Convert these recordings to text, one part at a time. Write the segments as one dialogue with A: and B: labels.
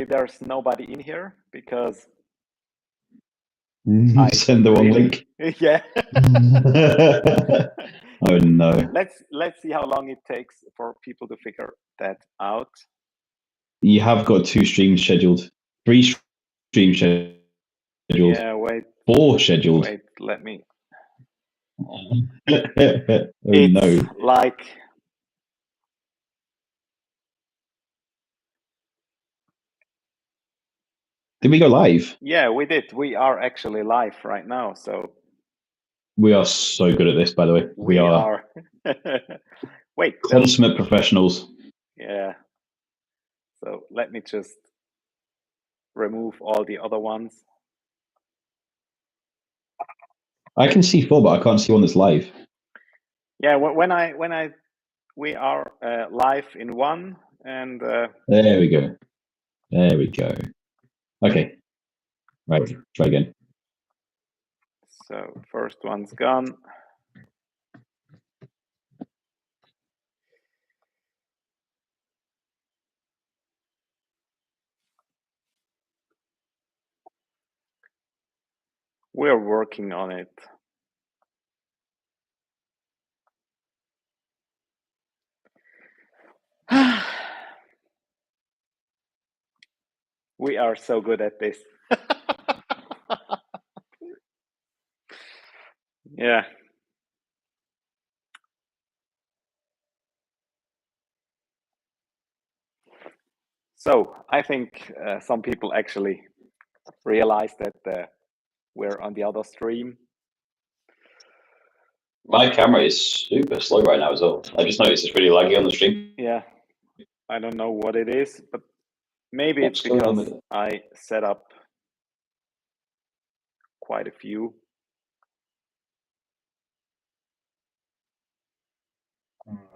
A: Hopefully there's nobody in here because
B: Send the one link.
A: Yeah.
B: Oh no.
A: Let's see how long it takes for people to figure that out.
B: You have got 2 streams scheduled. 3 streams scheduled.
A: Yeah, wait.
B: 4 scheduled.
A: Wait, let me.
B: Oh
A: It's
B: no.
A: like
B: Did we go live?
A: Yeah, we did. We are actually live right now, so
B: We are so good at this, by the way. We are
A: Wait,
B: consummate professionals.
A: Yeah. So let me just remove all the other ones.
B: I can see 4, but I can't see one that's live.
A: Yeah, we are live in one, and
B: There we go. There we go. Okay. Right. Try again.
A: So first one's gone. We're working on it. We are so good at this. Yeah. So I think some people actually realize that we're on the other stream.
B: My camera is super slow right now as well. I just noticed it's really laggy on the stream.
A: Yeah. I don't know what it is, but maybe it's because I set up quite a few.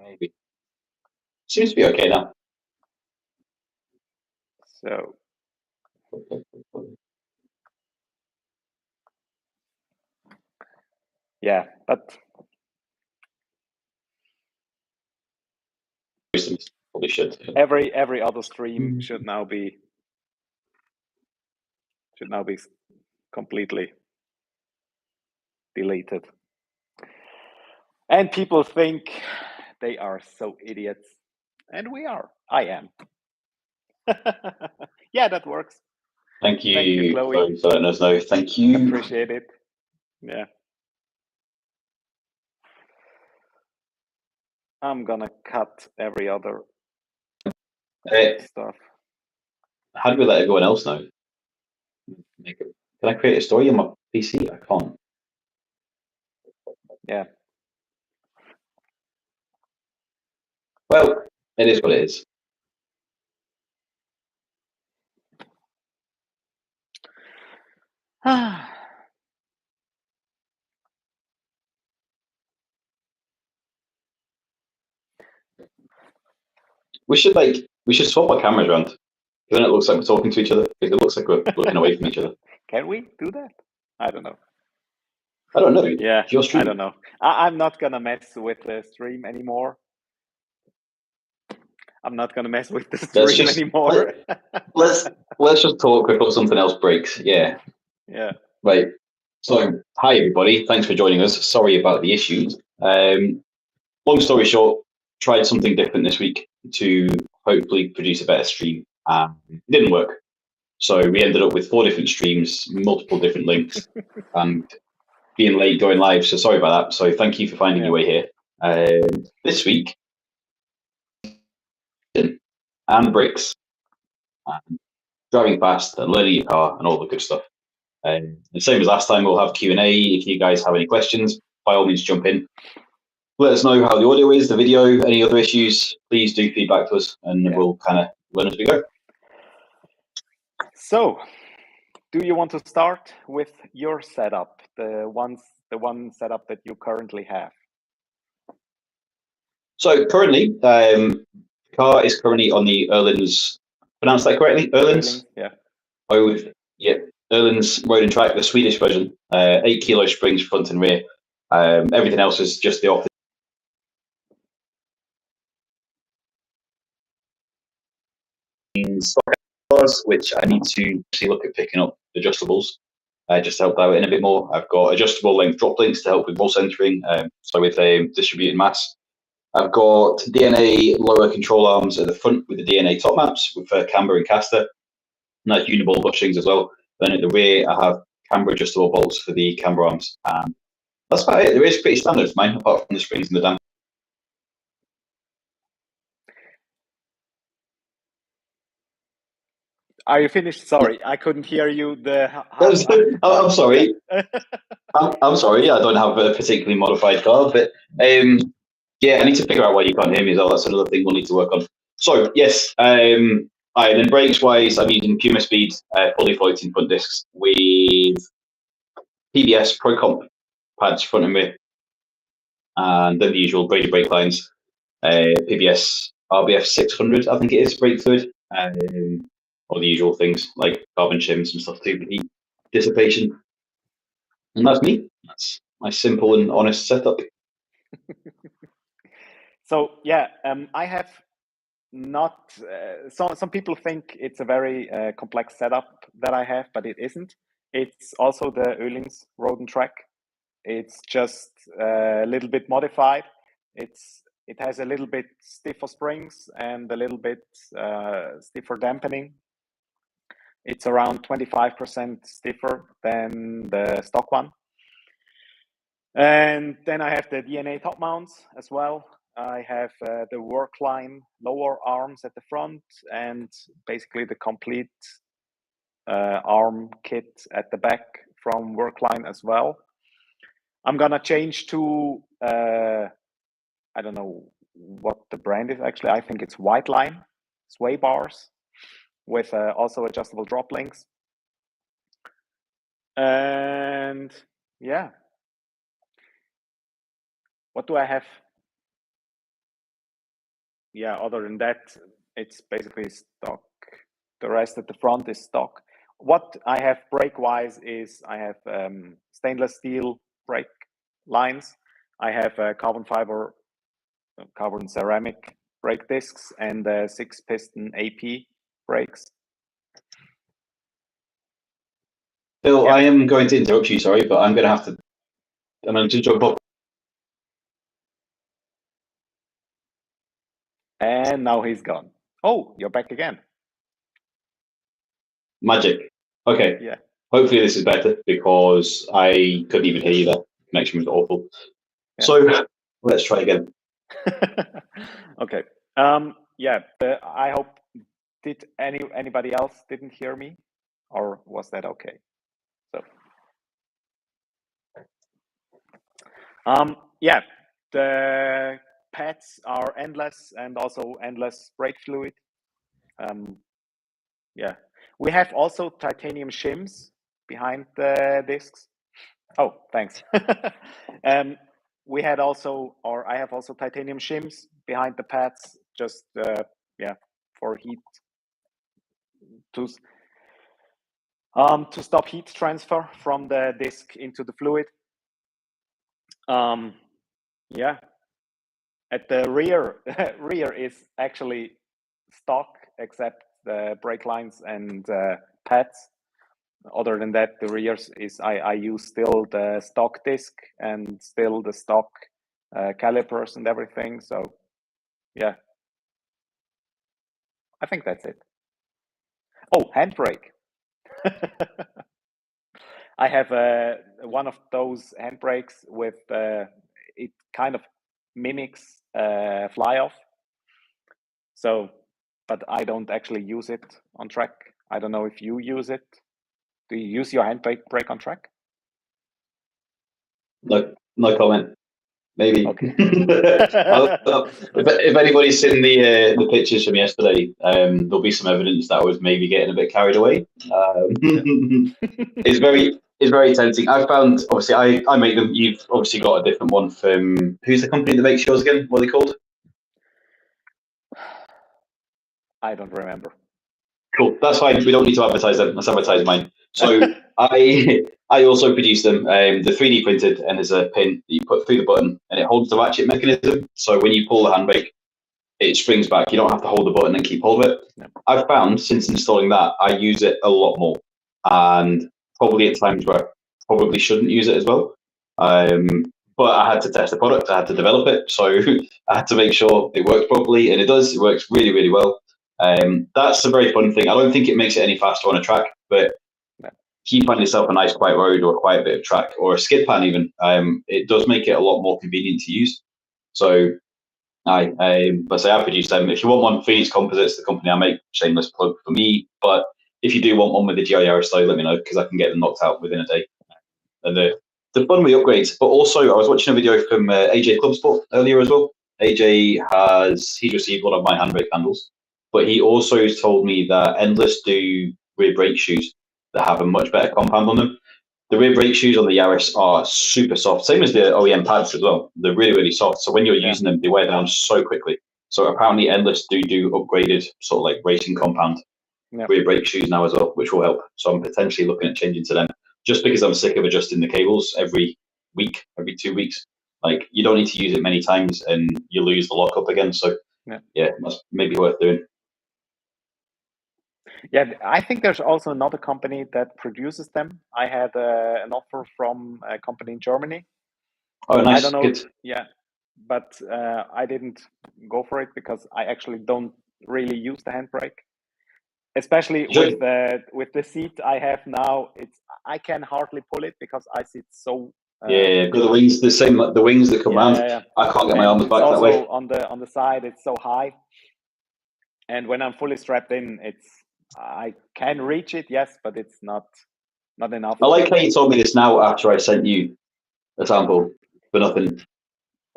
B: Maybe. Seems to be okay now.
A: So yeah, but
B: probably should.
A: Every other stream should now be completely deleted. And people think they are so idiots, and we are. I am. Yeah, that works.
B: Thank you, Chloe, for letting us know. Thank you.
A: Appreciate it. Yeah. I'm gonna cut every other stuff.
B: How do we let everyone else know? Can I create a story on my PC? I can't.
A: Yeah.
B: Well, it is what it is. We should swap our cameras around. Then it looks like we're talking to each other. Because it looks like we're looking away from each other.
A: Can we do that? I don't know.
B: I don't know.
A: Yeah,
B: your stream.
A: I don't know. I'm not gonna mess with the stream anymore. I'm not gonna mess with the stream anymore.
B: Let's just talk before something else breaks. Yeah.
A: Yeah.
B: Right. So, hi everybody. Thanks for joining us. Sorry about the issues. Long story short, tried something different this week to hopefully produce a better stream. It didn't work. So we ended up with 4 different streams, multiple different links, and being late going live. So sorry about that. So thank you for finding your way here. This week, Handbrakes, driving fast and learning your car and all the good stuff. The same as last time, we'll have Q&A. If you guys have any questions, by all means jump in. Let us know how the audio is, the video, any other issues. Please do feedback to us, and we'll kind of learn as we go.
A: So, do you want to start with your setup, the one setup that you currently have?
B: So currently, the car is currently on the Erlins. Pronounce that correctly? Erlins.
A: Yeah.
B: Erlins Road and Track, the Swedish version. 8 kilo springs front and rear. Everything else is just the opposite. cars, which I need to see look at picking up adjustables just to help that in a bit more. I've got adjustable length drop links to help with roll centering, so with distributed mass. I've got DNA lower control arms at the front with the DNA top maps with camber and caster, and that's uniball bushings as well. Then at the rear, I have camber adjustable bolts for the camber arms. That's about it. The rear's pretty standard for mine, apart from the springs and the damp.
A: Are you finished? Sorry, I couldn't hear you.
B: I'm sorry. I'm sorry. Yeah, I don't have a particularly modified car, but yeah, I need to figure out why you can't hear me as well. That's another thing we'll need to work on. So yes, and then brakes wise, I'm using Puma Speed fully floating front discs with PBS Pro Comp pads front and rear, and then the usual Brady brake lines. PBS RBF 600, I think it is, brake fluid, all the usual things like carbon shims and stuff too for heat dissipation. And that's me. That's my simple and honest setup.
A: So yeah, I have not. Some people think it's a very complex setup that I have, but it isn't. It's also the Öhlins road and track. It's just a little bit modified. It has a little bit stiffer springs and a little bit stiffer dampening. It's around 25% stiffer than the stock one. And then I have the DNA top mounts as well. I have the Workline lower arms at the front and basically the complete arm kit at the back from Workline as well. I'm gonna change to I don't know what the brand is actually. I think it's White Line sway bars with also adjustable drop links. And yeah, what do I have? Yeah, other than that, it's basically stock. The rest at the front is stock. What I have brake-wise is I have stainless steel brake lines. I have carbon fiber, carbon ceramic brake discs, and 6-piston AP brakes.
B: Phil, yeah. I am going to interrupt you, sorry, but I'm going to jump off.
A: And now he's gone. Oh, you're back again.
B: Magic. Okay.
A: Yeah.
B: Hopefully this is better because I couldn't even hear you there. Connection was awful. Yeah. So let's try again.
A: Okay. Yeah. I hope did anybody else didn't hear me, or was that okay? So. Yeah. The pads are endless and also endless brake fluid. Yeah. We have also titanium shims behind the discs. Oh, thanks. We had also, or I have also titanium shims behind the pads, just yeah, for heat to stop heat transfer from the disc into the fluid. Yeah. At the rear is actually stock except the brake lines and pads. Other than that, the rears is I use still the stock disc and still the stock calipers and everything. So yeah, I think that's it. Oh, handbrake. I have one of those handbrakes with it kind of mimics fly off. So, but I don't actually use it on track. I don't know if you use it. Do you use your handbrake on track?
B: No comment. Maybe.
A: Okay.
B: if anybody's seen the pictures from yesterday, there'll be some evidence that I was maybe getting a bit carried away. It's very tempting. I found, obviously, I make them. You've obviously got a different one from, who's the company that makes yours again? What are they called?
A: I don't remember.
B: Cool, that's fine. We don't need to advertise them. Let's advertise mine. So I also produce them. They're 3D printed, and there's a pin that you put through the button, and it holds the ratchet mechanism. So when you pull the handbrake, it springs back. You don't have to hold the button and keep hold of it.
A: Yeah.
B: I've found since installing that, I use it a lot more, and probably at times where I probably shouldn't use it as well. But I had to test the product, I had to develop it, so I had to make sure it worked properly, and it does. It works really, really well. That's a very fun thing. I don't think it makes it any faster on a track, but if you find yourself a nice quiet road or a quiet bit of track or a skid pan even, it does make it a lot more convenient to use. So let's say I produce them. If you want one, Phoenix Composites, the company I make, shameless plug for me. But if you do want one with the GR Yaris though, let me know, because I can get them knocked out within a day. And the fun with upgrades. But also, I was watching a video from AJ Clubsport earlier as well. AJ he's received one of my Handbrake handles, but he also told me that Endless do rear brake shoes that have a much better compound on them. The rear brake shoes on the Yaris are super soft, same as the OEM pads as well. They're really, really soft. So when you're using them, they wear down so quickly. So apparently Endless do upgraded sort of like racing compound rear brake shoes now as well, which will help. So I'm potentially looking at changing to them just because I'm sick of adjusting the cables every week, every 2 weeks. Like you don't need to use it many times and you lose the lockup again. So yeah, that's maybe worth doing.
A: Yeah, I think there's also another company that produces them. I had an offer from a company in Germany.
B: Oh, nice.
A: I don't know.
B: Good.
A: Yeah, but I didn't go for it because I actually don't really use the handbrake, especially with the seat I have now. I can hardly pull it because I sit so.
B: Yeah, but the wings, the wings that come around. I can't get my arms back that way.
A: On the side, it's so high, and when I'm fully strapped in, I can reach it, yes, but it's not enough.
B: I like how you told me this now after I sent you a sample for nothing,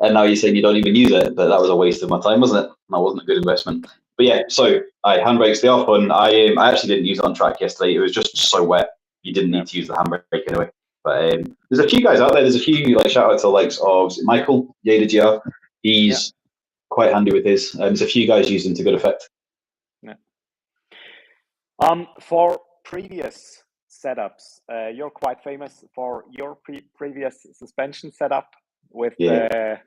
B: and now you're saying you don't even use it. But that was a waste of my time, wasn't it? That wasn't a good investment. But yeah, so handbrakes, they are fun. I actually didn't use it on track yesterday. It was just so wet. You didn't need to use the handbrake anyway. But there's a few guys out there. There's a few, like, shout out to the likes of Michael Yada GR. He's quite handy with his. There's a few guys using to good effect.
A: Yeah. For previous setups, you're quite famous for your previous suspension setup with air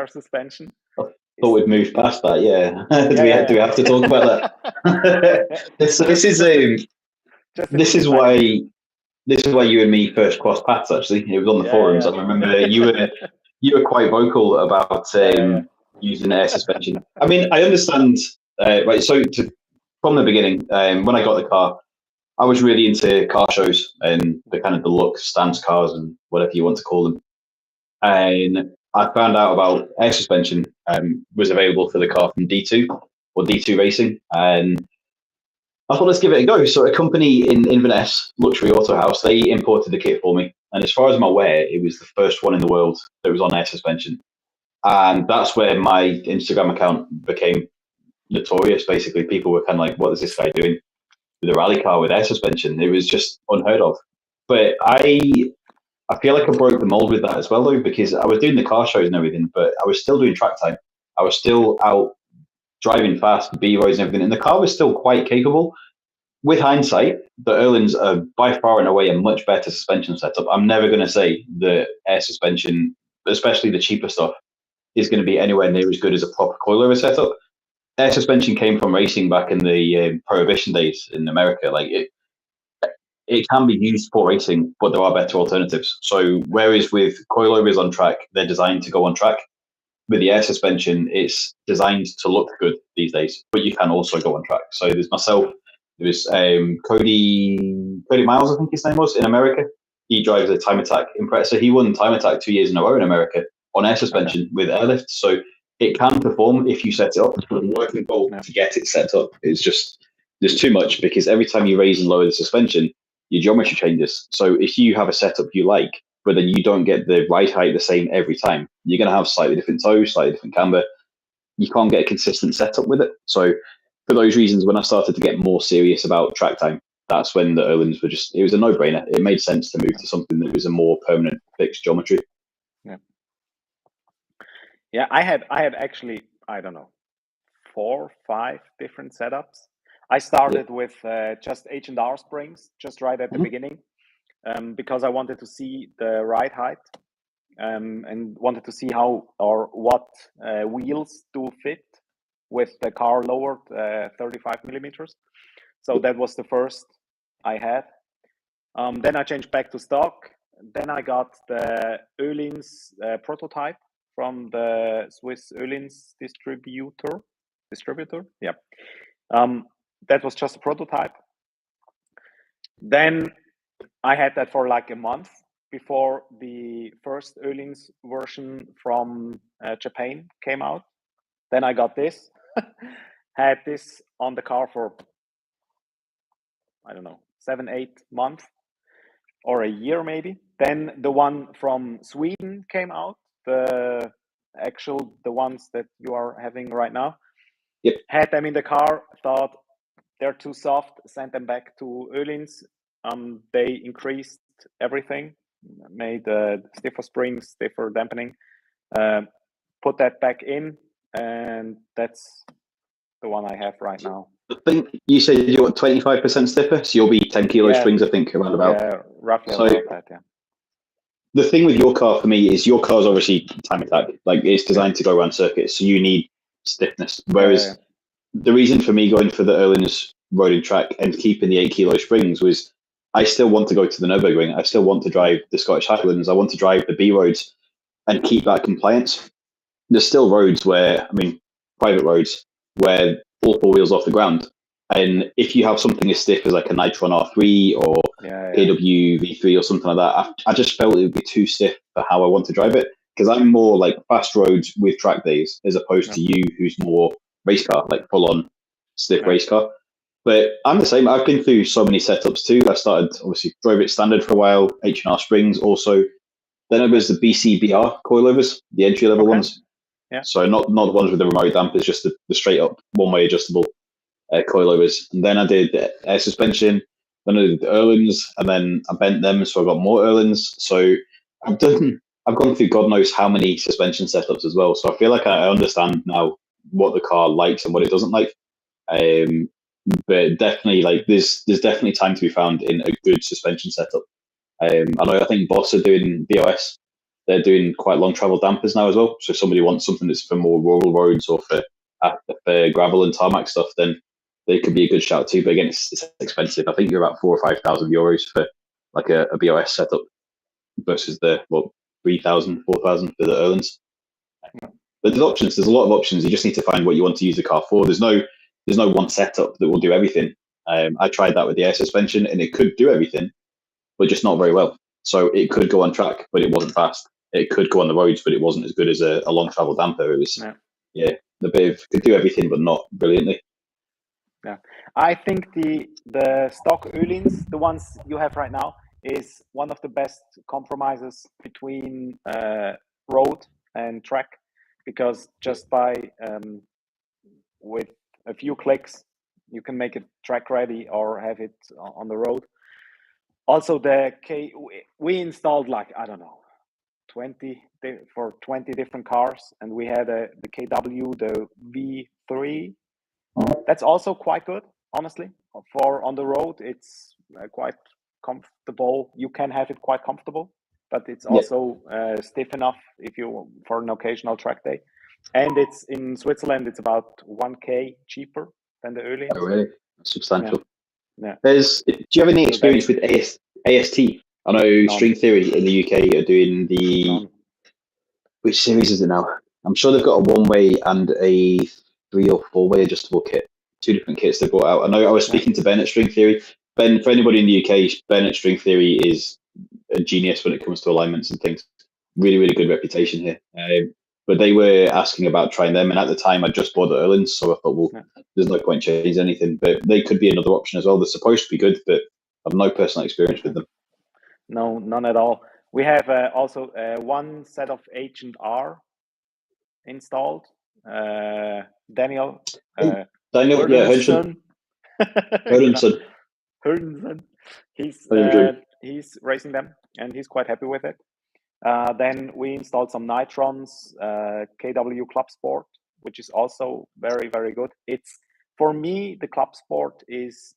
A: suspension.
B: I thought we'd move past that. Yeah. Do we have to talk about that? So this is why you and me first crossed paths. Actually, it was on the forums. I remember you were quite vocal about using air suspension. I mean, I understand. Right. So from the beginning, when I got the car, I was really into car shows and the kind of deluxe stance cars and whatever you want to call them. And I found out about air suspension was available for the car from D2 or D2 Racing, and I thought, let's give it a go. So a company in Inverness, Luxury Auto House, they imported the kit for me. And as far as I'm aware, it was the first one in the world that was on air suspension. And that's where my Instagram account became notorious. Basically, people were kind of like, what is this guy doing with a rally car with air suspension? It was just unheard of. But I feel like I broke the mold with that as well, though, because I was doing the car shows and everything, but I was still doing track time. I was still out driving fast, B-roads and everything, and the car was still quite capable. With hindsight, the Erlins are by far and away a much better suspension setup. I'm never going to say the air suspension, especially the cheaper stuff, is going to be anywhere near as good as a proper coilover setup. Air suspension came from racing back in the prohibition days in America. Like it can be used for racing, but there are better alternatives. So whereas with coilovers on track, they're designed to go on track, with the air suspension, it's designed to look good these days, but you can also go on track. So there's myself, there's Cody Miles, I think his name was, in America. He drives a Time Attack Impreza. He won Time Attack 2 years in a row in America on air suspension with airlift. So it can perform if you set it up. The working goal to get it set up is just, there's too much, because every time you raise and lower the suspension, your geometry changes. So if you have a setup you like, but then you don't get the ride height the same every time, you're going to have slightly different toes, slightly different camber. You can't get a consistent setup with it. So for those reasons, when I started to get more serious about track time, that's when the Erlins were just, it was a no-brainer. It made sense to move to something that was a more permanent fixed geometry.
A: Yeah, I had actually, I don't know, 4 or 5 different setups. I started with just H&R springs, just right at the beginning, because I wanted to see the ride height and wanted to see how or what wheels do fit with the car lowered 35 millimeters. So that was the first I had. Then I changed back to stock. Then I got the Öhlins prototype from the Swiss Öhlins distributor. Yeah. That was just a prototype. Then I had that for like a month before the first Öhlins version from Japan came out. Then I got this, had this on the car for, I don't know, 7-8 months or a year maybe. Then the one from Sweden came out, the ones that you are having right now.
B: Yep.
A: Had them in the car, thought they're too soft, sent them back to Öhlins. They increased everything, made stiffer springs, stiffer dampening, put that back in, and that's the one I have right now.
B: I think you said you want 25% stiffer, so you'll be 10 kilo springs, I think, around about.
A: Yeah, roughly about that, yeah.
B: The thing with your car for me is your car's obviously time attack. Like, it's designed to go around circuits, so you need stiffness. Whereas the reason for me going for the Öhlins road and track and keeping the 8 kilo springs was I still want to go to the Nürburgring. I still want to drive the Scottish Highlands. I want to drive the B roads and keep that compliance. There's still roads where, I mean, private roads where all four wheels off the ground. And if you have something as stiff as like a Nitron R3 or AW V3 or something like that, I just felt it would be too stiff for how I want to drive it. Because I'm more like fast roads with track days as opposed to you, who's more race car, like full on stiff race car. But I'm the same. I've been through so many setups too. I started, obviously, drove it standard for a while, H&R springs also. Then it was the BCBR coilovers, the entry level ones.
A: Yeah.
B: So not the ones with the remote dampers, just the straight up one way adjustable coilovers. And then I did air suspension. Then I did the Öhlins, and then I bent them, so I got more Öhlins. So I've gone through God knows how many suspension setups as well. So I feel like I understand now what the car likes and what it doesn't like. But definitely, like there's definitely time to be found in a good suspension setup. I think Boss are doing BOS. They're doing quite long travel dampers now as well. So if somebody wants something that's for more rural roads or for gravel and tarmac stuff, then they could be a good shout too. But again, it's expensive. I think you're about €4,000 or €5,000 for like a BOS setup versus the 3,000, 4,000 for the Öhlins. But there's options. There's a lot of options. You just need to find what you want to use the car for. There's no one setup that will do everything. I tried that with the air suspension, and it could do everything, but just not very well. So it could go on track, but it wasn't fast. It could go on the roads, but it wasn't as good as a long travel damper. It was, the bit of could do everything, but not brilliantly.
A: Yeah, I think the stock Öhlins, the ones you have right now, is one of the best compromises between road and track, because just by with a few clicks, you can make it track ready or have it on the road. Also, we installed like, I don't know, 20 different cars, and we had the KW, the V3. That's also quite good, honestly. For on the road, it's quite comfortable. You can have it quite comfortable, but it's also stiff enough if you for an occasional track day. And it's in Switzerland. It's about 1K cheaper than the Öhlins.
B: Oh, really? That's substantial.
A: Yeah.
B: Do you have any experience with AST? I know String Theory in the UK are doing which series is it now? I'm sure they've got a one-way and a 3 or 4-way adjustable kit. 2 different kits they brought out. I know I was speaking to Ben at String Theory. Ben, for anybody in the UK, Ben at String Theory is a genius when it comes to alignments and things. Really, really good reputation here. But they were asking about trying them, and at the time I just bought the Öhlins, so I thought, there's no point changing anything. But they could be another option as well. They're supposed to be good, but I've no personal experience with them.
A: No, none at all. We have also one set of H&R installed. Daniel.
B: Hudson.
A: He's racing them, and he's quite happy with it. Then we installed some Nitrons, KW Club Sport, which is also very, very good. It's, for me, the Club Sport is,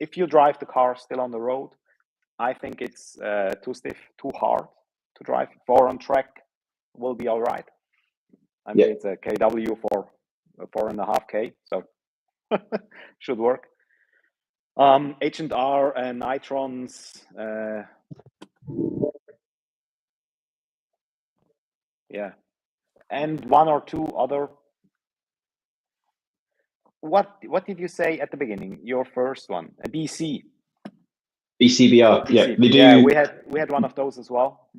A: if you drive the car still on the road, I think it's too stiff, too hard to drive. For on track will be all right. I mean, it's a KW for 4.5K, so should work. H&R and Nitrons, yeah, and one or two other. What did you say at the beginning? Your first one, a BC.
B: BCBR,
A: BC.
B: yeah, they do.
A: Yeah, we had one of those as well.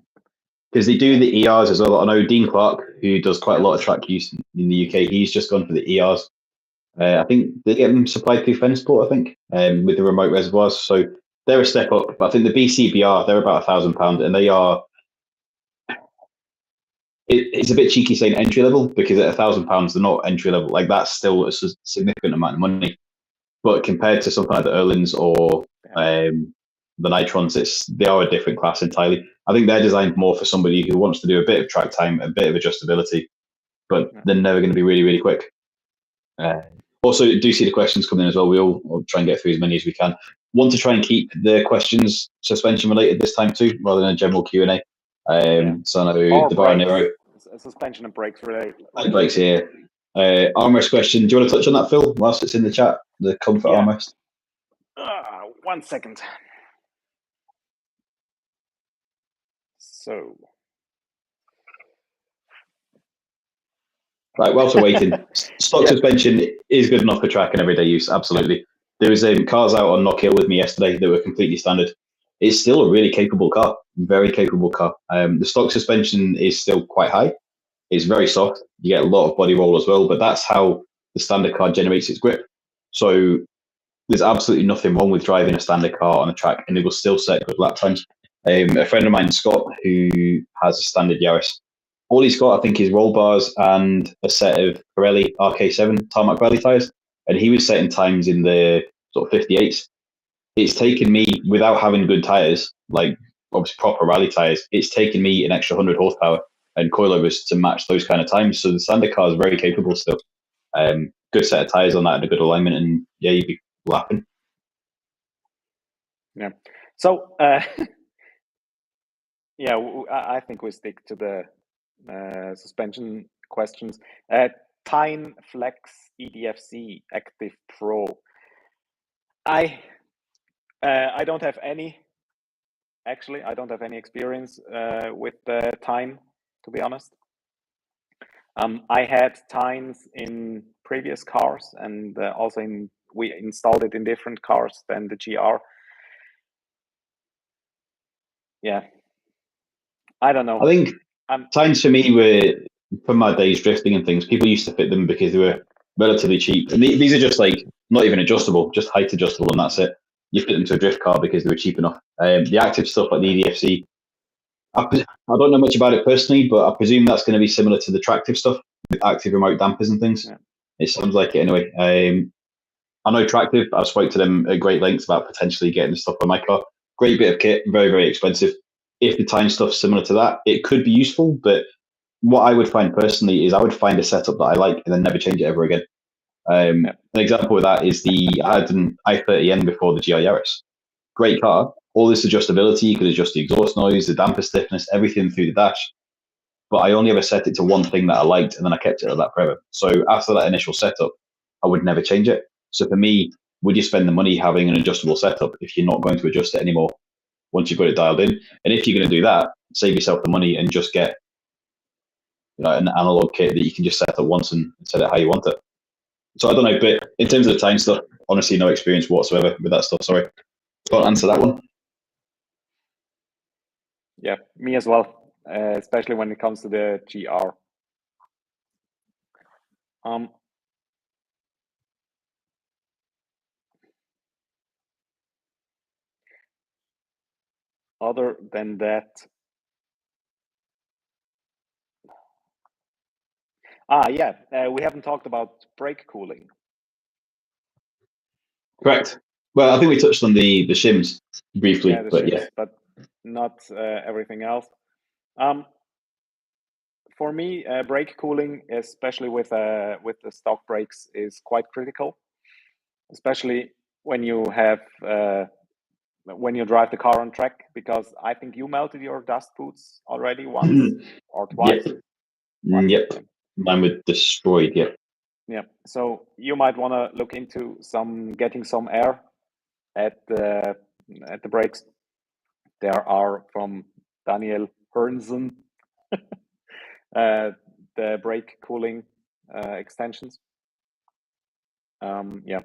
B: Because they do the ERs as well. I know Dean Clark, who does quite a lot of track use in the UK, he's just gone for the ERs. I think they get them supplied through Fensport, I think, with the remote reservoirs. So they're a step up. But I think the BCBR, they're about £1,000, and they are. It's a bit cheeky saying entry level, because at £1,000 they're not entry level. Like, that's still a significant amount of money. But compared to something like the Erlins or the Nitrons, they are a different class entirely. I think they're designed more for somebody who wants to do a bit of track time, a bit of adjustability, but they're never going to be really, really quick. Also, do see the questions coming in as well. We'll try and get through as many as we can. Want to try and keep the questions suspension related this time too, rather than a general Q&A. So I know the bar Nero.
A: Suspension and brakes related.
B: Brakes here. Armrest question. Do you want to touch on that, Phil, whilst it's in the chat? The comfort armrest.
A: 1 second. So.
B: Right, whilst we're waiting, stock suspension is good enough for track and everyday use, absolutely. There was cars out on Knock Hill with me yesterday that were completely standard. It's still a really capable car, very capable car. The stock suspension is still quite high. It's very soft. You get a lot of body roll as well, but that's how the standard car generates its grip. So there's absolutely nothing wrong with driving a standard car on a track, and it will still set good lap times. A friend of mine, Scott, who has a standard Yaris, all he's got, I think, is roll bars and a set of Pirelli RK7 tarmac rally tyres, and he was setting times in the sort of 58s. It's taken me, without having good tyres, like obviously proper rally tyres, it's taken me an extra 100 horsepower and coilovers to match those kind of times. So the standard car is very capable still. Good set of tyres on that and a good alignment, and yeah, you'd be lapping.
A: Yeah. So yeah, I think we stick to the suspension questions. Tyne Flex EDFC Active Pro. I don't have any. Actually, I don't have any experience with the Tyne, to be honest. I had Tynes in previous cars, and also we installed it in different cars than the GR. Yeah, I don't know.
B: I think Tynes for me were, from my days drifting and things, people used to fit them because they were relatively cheap. And these are just like not even adjustable, just height adjustable, and that's it. You fit them to a drift car because they were cheap enough. The active stuff like the EDFC, I don't know much about it personally, but I presume that's going to be similar to the tractive stuff with active remote dampers and things. Yeah. It sounds like it anyway. I know Tractive. I've spoke to them at great lengths about potentially getting the stuff on my car. Great bit of kit, very, very expensive. If the Tyne stuff's similar to that, it could be useful, but what I would find personally is I would find a setup that I like and then never change it ever again. An example of that is I had an i30N before the GR Yaris. Great car. All this adjustability, you could adjust the exhaust noise, the damper stiffness, everything through the dash. But I only ever set it to one thing that I liked, and then I kept it at that forever. So after that initial setup, I would never change it. So for me, would you spend the money having an adjustable setup if you're not going to adjust it anymore once you've got it dialed in? And if you're going to do that, save yourself the money and just get an analog kit that you can just set up once and set it how you want it. So I don't know, but in terms of the Tyne stuff, honestly, no experience whatsoever with that stuff. Sorry, can't answer that one.
A: Yeah, me as well, especially when it comes to the GR. Other than that, we haven't talked about brake cooling.
B: Correct. Well, I think we touched on the shims briefly,
A: but not everything else. For me, brake cooling, especially with the stock brakes, is quite critical, especially when you have when you drive the car on track, because I think you melted your dust boots already once or twice.
B: Yep. Mine were destroyed. Yep.
A: Yeah. So you might want to look into getting some air at the brakes. There are from Daniel Hernzen the brake cooling extensions. Yeah.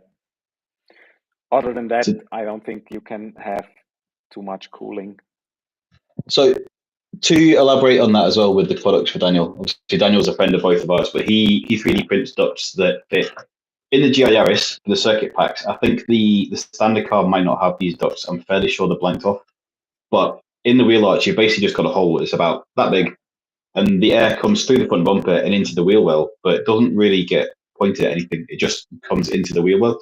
A: Other than that, I don't think you can have too much cooling.
B: So to elaborate on that as well with the products for Daniel, obviously Daniel's a friend of both of ours, but he 3D prints ducts that fit in the GI Yaris, the circuit packs. I think the standard car might not have these ducts. I'm fairly sure they're blanked off. But in the wheel arch, you've basically just got a hole that's about that big, and the air comes through the front bumper and into the wheel well, but it doesn't really get pointed at anything. It just comes into the wheel well.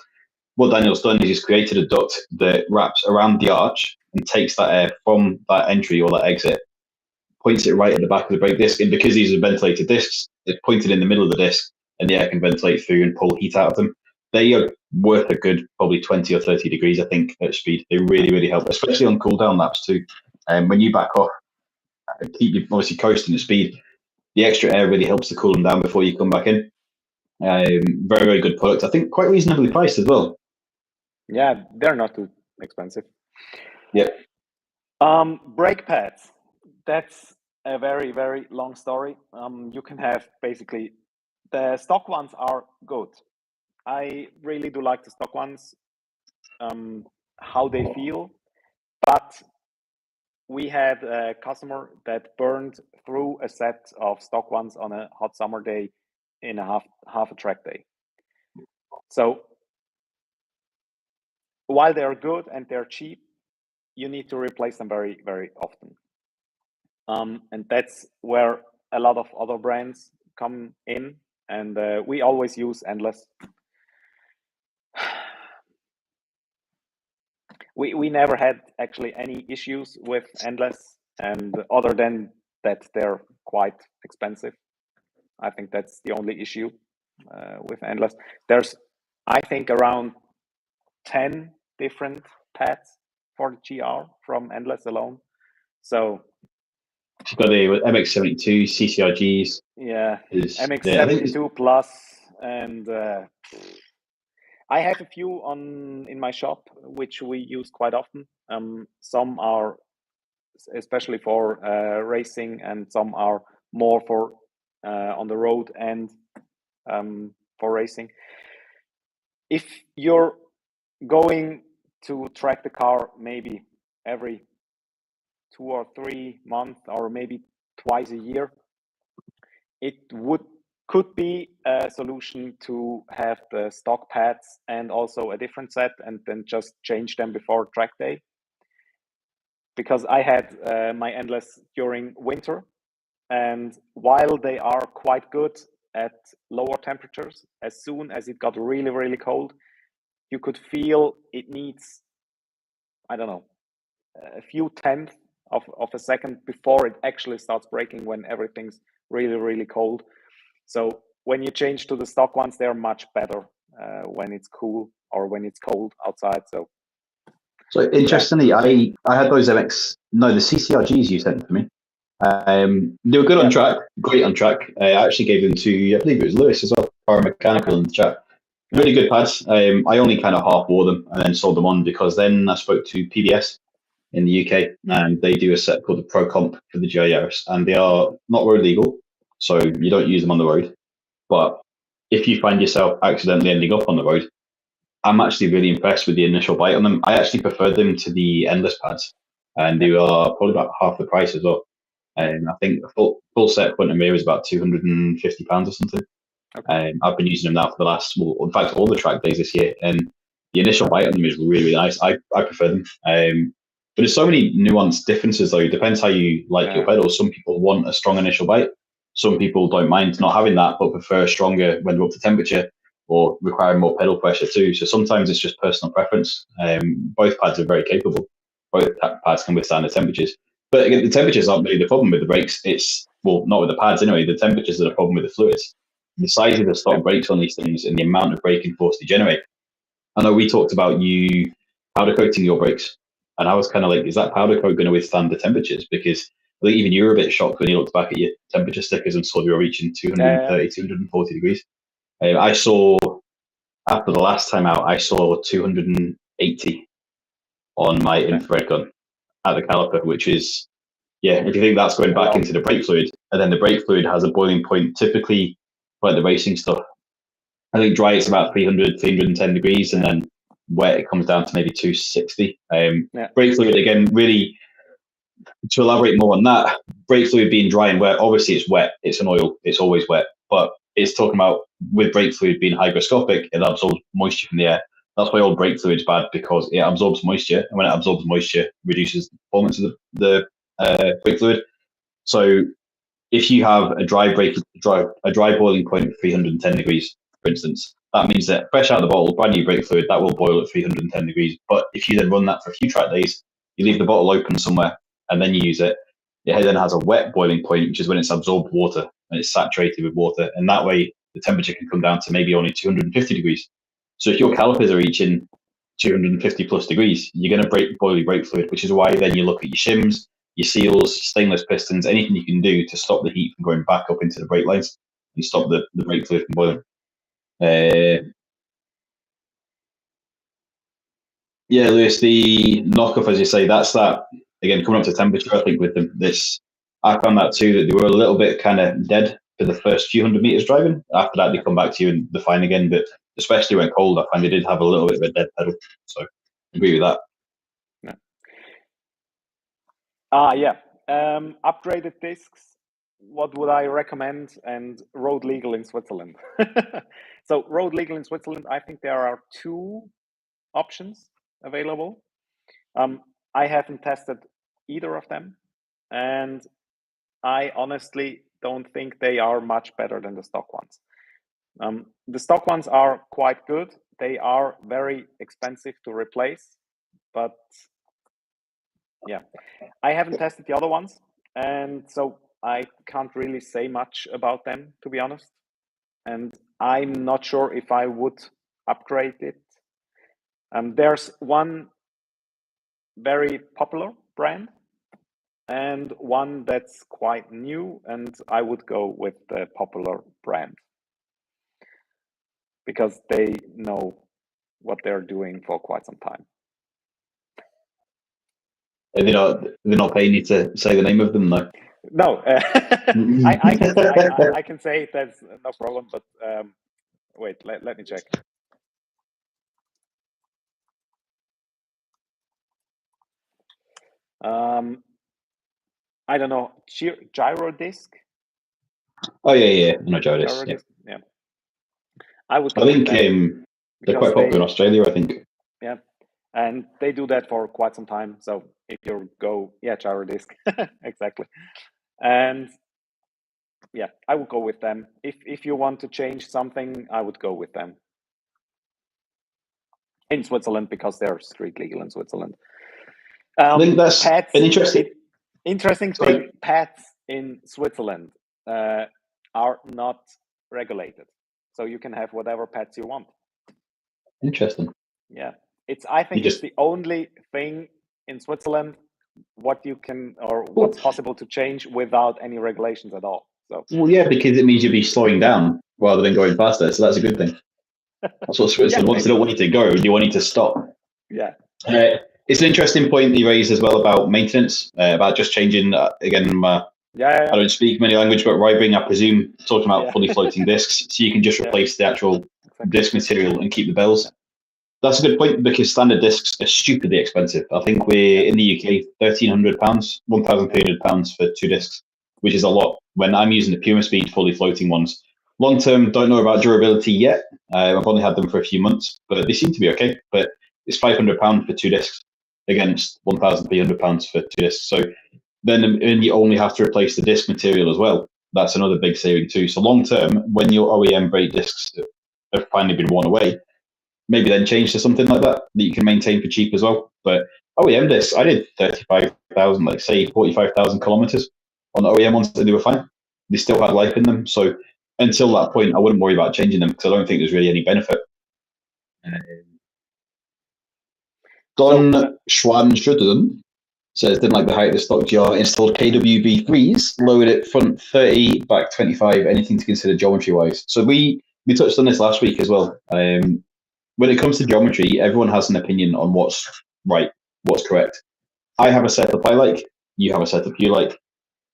B: What Daniel's done is he's created a duct that wraps around the arch and takes that air from that entry or that exit, points it right at the back of the brake disc, and because these are ventilated discs, it's pointed in the middle of the disc, and the air can ventilate through and pull heat out of them. They are worth a good probably 20 or 30 degrees, I think, at speed. They really, really help, especially on cool down laps too. And when you back off, keep you obviously coasting at speed, the extra air really helps to cool them down before you come back in. Very, very good product. I think quite reasonably priced as well.
A: Yeah, they're not too expensive.
B: Yep.
A: Brake pads. That's a very, very long story. You can have basically the stock ones are good. I really do like the stock ones, how they feel. But we had a customer that burned through a set of stock ones on a hot summer day in a half a track day. So while they're good and they're cheap, you need to replace them very, very often. And that's where a lot of other brands come in. And we always use Endless. We never had actually any issues with Endless, and other than that, they're quite expensive. I think that's the only issue with Endless. There's, I think, around 10 different pads for the GR from Endless alone. So
B: you've got the MX-72 CCRGs.
A: Yeah, MX-72 Plus, and I have a few in my shop which we use quite often. Some are especially for racing, and some are more for on the road and for racing. If you're going to track the car maybe every 2 or 3 months, or maybe twice a year, it could be a solution to have the stock pads and also a different set, and then just change them before track day. Because I had my Endless during winter, and while they are quite good at lower temperatures, as soon as it got really, really cold, you could feel it needs, I don't know, a few tenths of a second before it actually starts braking when everything's really, really cold. So when you change to the stock ones, they're much better when it's cool or when it's cold outside.
B: So interestingly, yeah. I had those the CCRGs you sent to me. They were good on track, great on track. I actually gave them to, I believe it was Lewis as well, Power Mechanical in the chat. Really good pads. I only kind of half wore them and then sold them on, because then I spoke to PBS in the UK, and they do a set called the Pro Comp for the GI Yaris, and they are not road legal, so you don't use them on the road. But if you find yourself accidentally ending up on the road, I'm actually really impressed with the initial bite on them. I actually preferred them to the Endless pads, and they are probably about half the price as well. And I think a full set front and rear is about £250 or something. Okay. I've been using them now for the last, well, in fact, all the track days this year, and the initial bite on them is really, really nice. I prefer them. But there's so many nuanced differences, though. It depends how you like your pedals. Some people want a strong initial bite. Some people don't mind not having that, but prefer stronger when they're up to temperature, or require more pedal pressure too. So sometimes it's just personal preference. Both pads are very capable. Both pads can withstand the temperatures. But again, the temperatures aren't really the problem with the brakes. It's, well, not with the pads anyway. The temperatures are the problem with the fluids. The size of the stock brakes on these things and the amount of braking force they generate. I know we talked about you powder coating your brakes, and I was kind of like, is that powder coat going to withstand the temperatures? Because I think even you were a bit shocked when you looked back at your temperature stickers and saw you were reaching 230, 240 degrees. I saw, after the last time out, I saw 280 on my infrared gun at the caliper, which is, yeah, if you think that's going back into the brake fluid, and then the brake fluid has a boiling point, typically, like the racing stuff, I think dry it's about 300, 310 degrees, and then wet it comes down to maybe 260. Brake fluid, again, really, to elaborate more on that, brake fluid being dry and wet, obviously it's wet, it's an oil, it's always wet, but it's talking about with brake fluid being hygroscopic, it absorbs moisture from the air. That's why all brake fluid is bad, because it absorbs moisture, and when it absorbs moisture, reduces the performance of the brake fluid. So if you have a dry boiling point of 310 degrees, for instance, that means that fresh out of the bottle, brand new brake fluid, that will boil at 310 degrees. But if you then run that for a few track days, you leave the bottle open somewhere and then you use it, it then has a wet boiling point, which is when it's absorbed water and it's saturated with water. And that way the temperature can come down to maybe only 250 degrees. So if your calipers are reaching 250 plus degrees, you're going to boil your brake fluid, which is why then you look at your shims, your seals, stainless pistons, anything you can do to stop the heat from going back up into the brake lines and stop the brake fluid from boiling. Yeah, Lewis, the knockoff, as you say, that's that, again, coming up to temperature, I think, with them. I found that too, that they were a little bit kind of dead for the first few hundred meters driving. After that, they come back to you and they're fine again. But especially when cold, I find they did have a little bit of a dead pedal. So I agree with that.
A: Yeah. Upgraded discs. What would I recommend? And road legal in Switzerland. So road legal in Switzerland, I think there are two options available. I haven't tested either of them, and I honestly don't think they are much better than the stock ones. The stock ones are quite good. They are very expensive to replace, but yeah, I haven't tested the other ones, and so I can't really say much about them, to be honest. And I'm not sure if I would upgrade it. There's one very popular brand and one that's quite new, and I would go with the popular brand because they know what they're doing for quite some time.
B: They're not paying you to say the name of them, though.
A: No, I can say it, that's no problem. But wait, let me check. I don't know, gyro disc.
B: Oh yeah, no gyro disc.
A: Yeah. I
B: think they're quite popular in Australia, I think.
A: Yeah, and they do that for quite some time. So if you go, gyro disc, exactly. And yeah, I would go with them. If you want to change something, I would go with them in Switzerland because they're street legal in Switzerland.
B: I think that's an
A: interesting thing. Pads in Switzerland are not regulated, so you can have whatever pads you want.
B: Interesting.
A: Yeah, I think it's the only thing in Switzerland what you can or what's possible to change without any regulations at all. So
B: well, yeah, because it means you'll be slowing down rather than going faster. So that's a good thing. That's what Switzerland wants. They don't want you to go; you want you to stop.
A: Yeah.
B: It's an interesting point you raised as well about maintenance, about just changing. Again, I don't speak many language, but ribing, I presume, talking about fully floating discs, so you can just replace the actual disc material and keep the bells. That's a good point because standard discs are stupidly expensive. I think we're in the UK £1,300, £1,300 for 2 discs, which is a lot. When I'm using the Puma Speed fully floating ones, long term, don't know about durability yet. I've only had them for a few months, but they seem to be okay. But it's £500 for 2 discs against £1,300 for 2 discs. So then you only have to replace the disc material as well. That's another big saving too. So long term, when your OEM brake discs have finally been worn away, maybe then change to something like that you can maintain for cheap as well. But OEM discs, I did 35,000, like say 45,000 kilometers on OEM ones, and they were fine. They still had life in them. So until that point, I wouldn't worry about changing them because I don't think there's really any benefit. Don Schwan-Schütten says, didn't like the height of the stock GR, installed KWB3s, lowered it front 30, back 25, anything to consider geometry-wise. So we we touched on this last week as well. When it comes to geometry, everyone has an opinion on what's right, what's correct. I have a setup I like. You have a setup you like.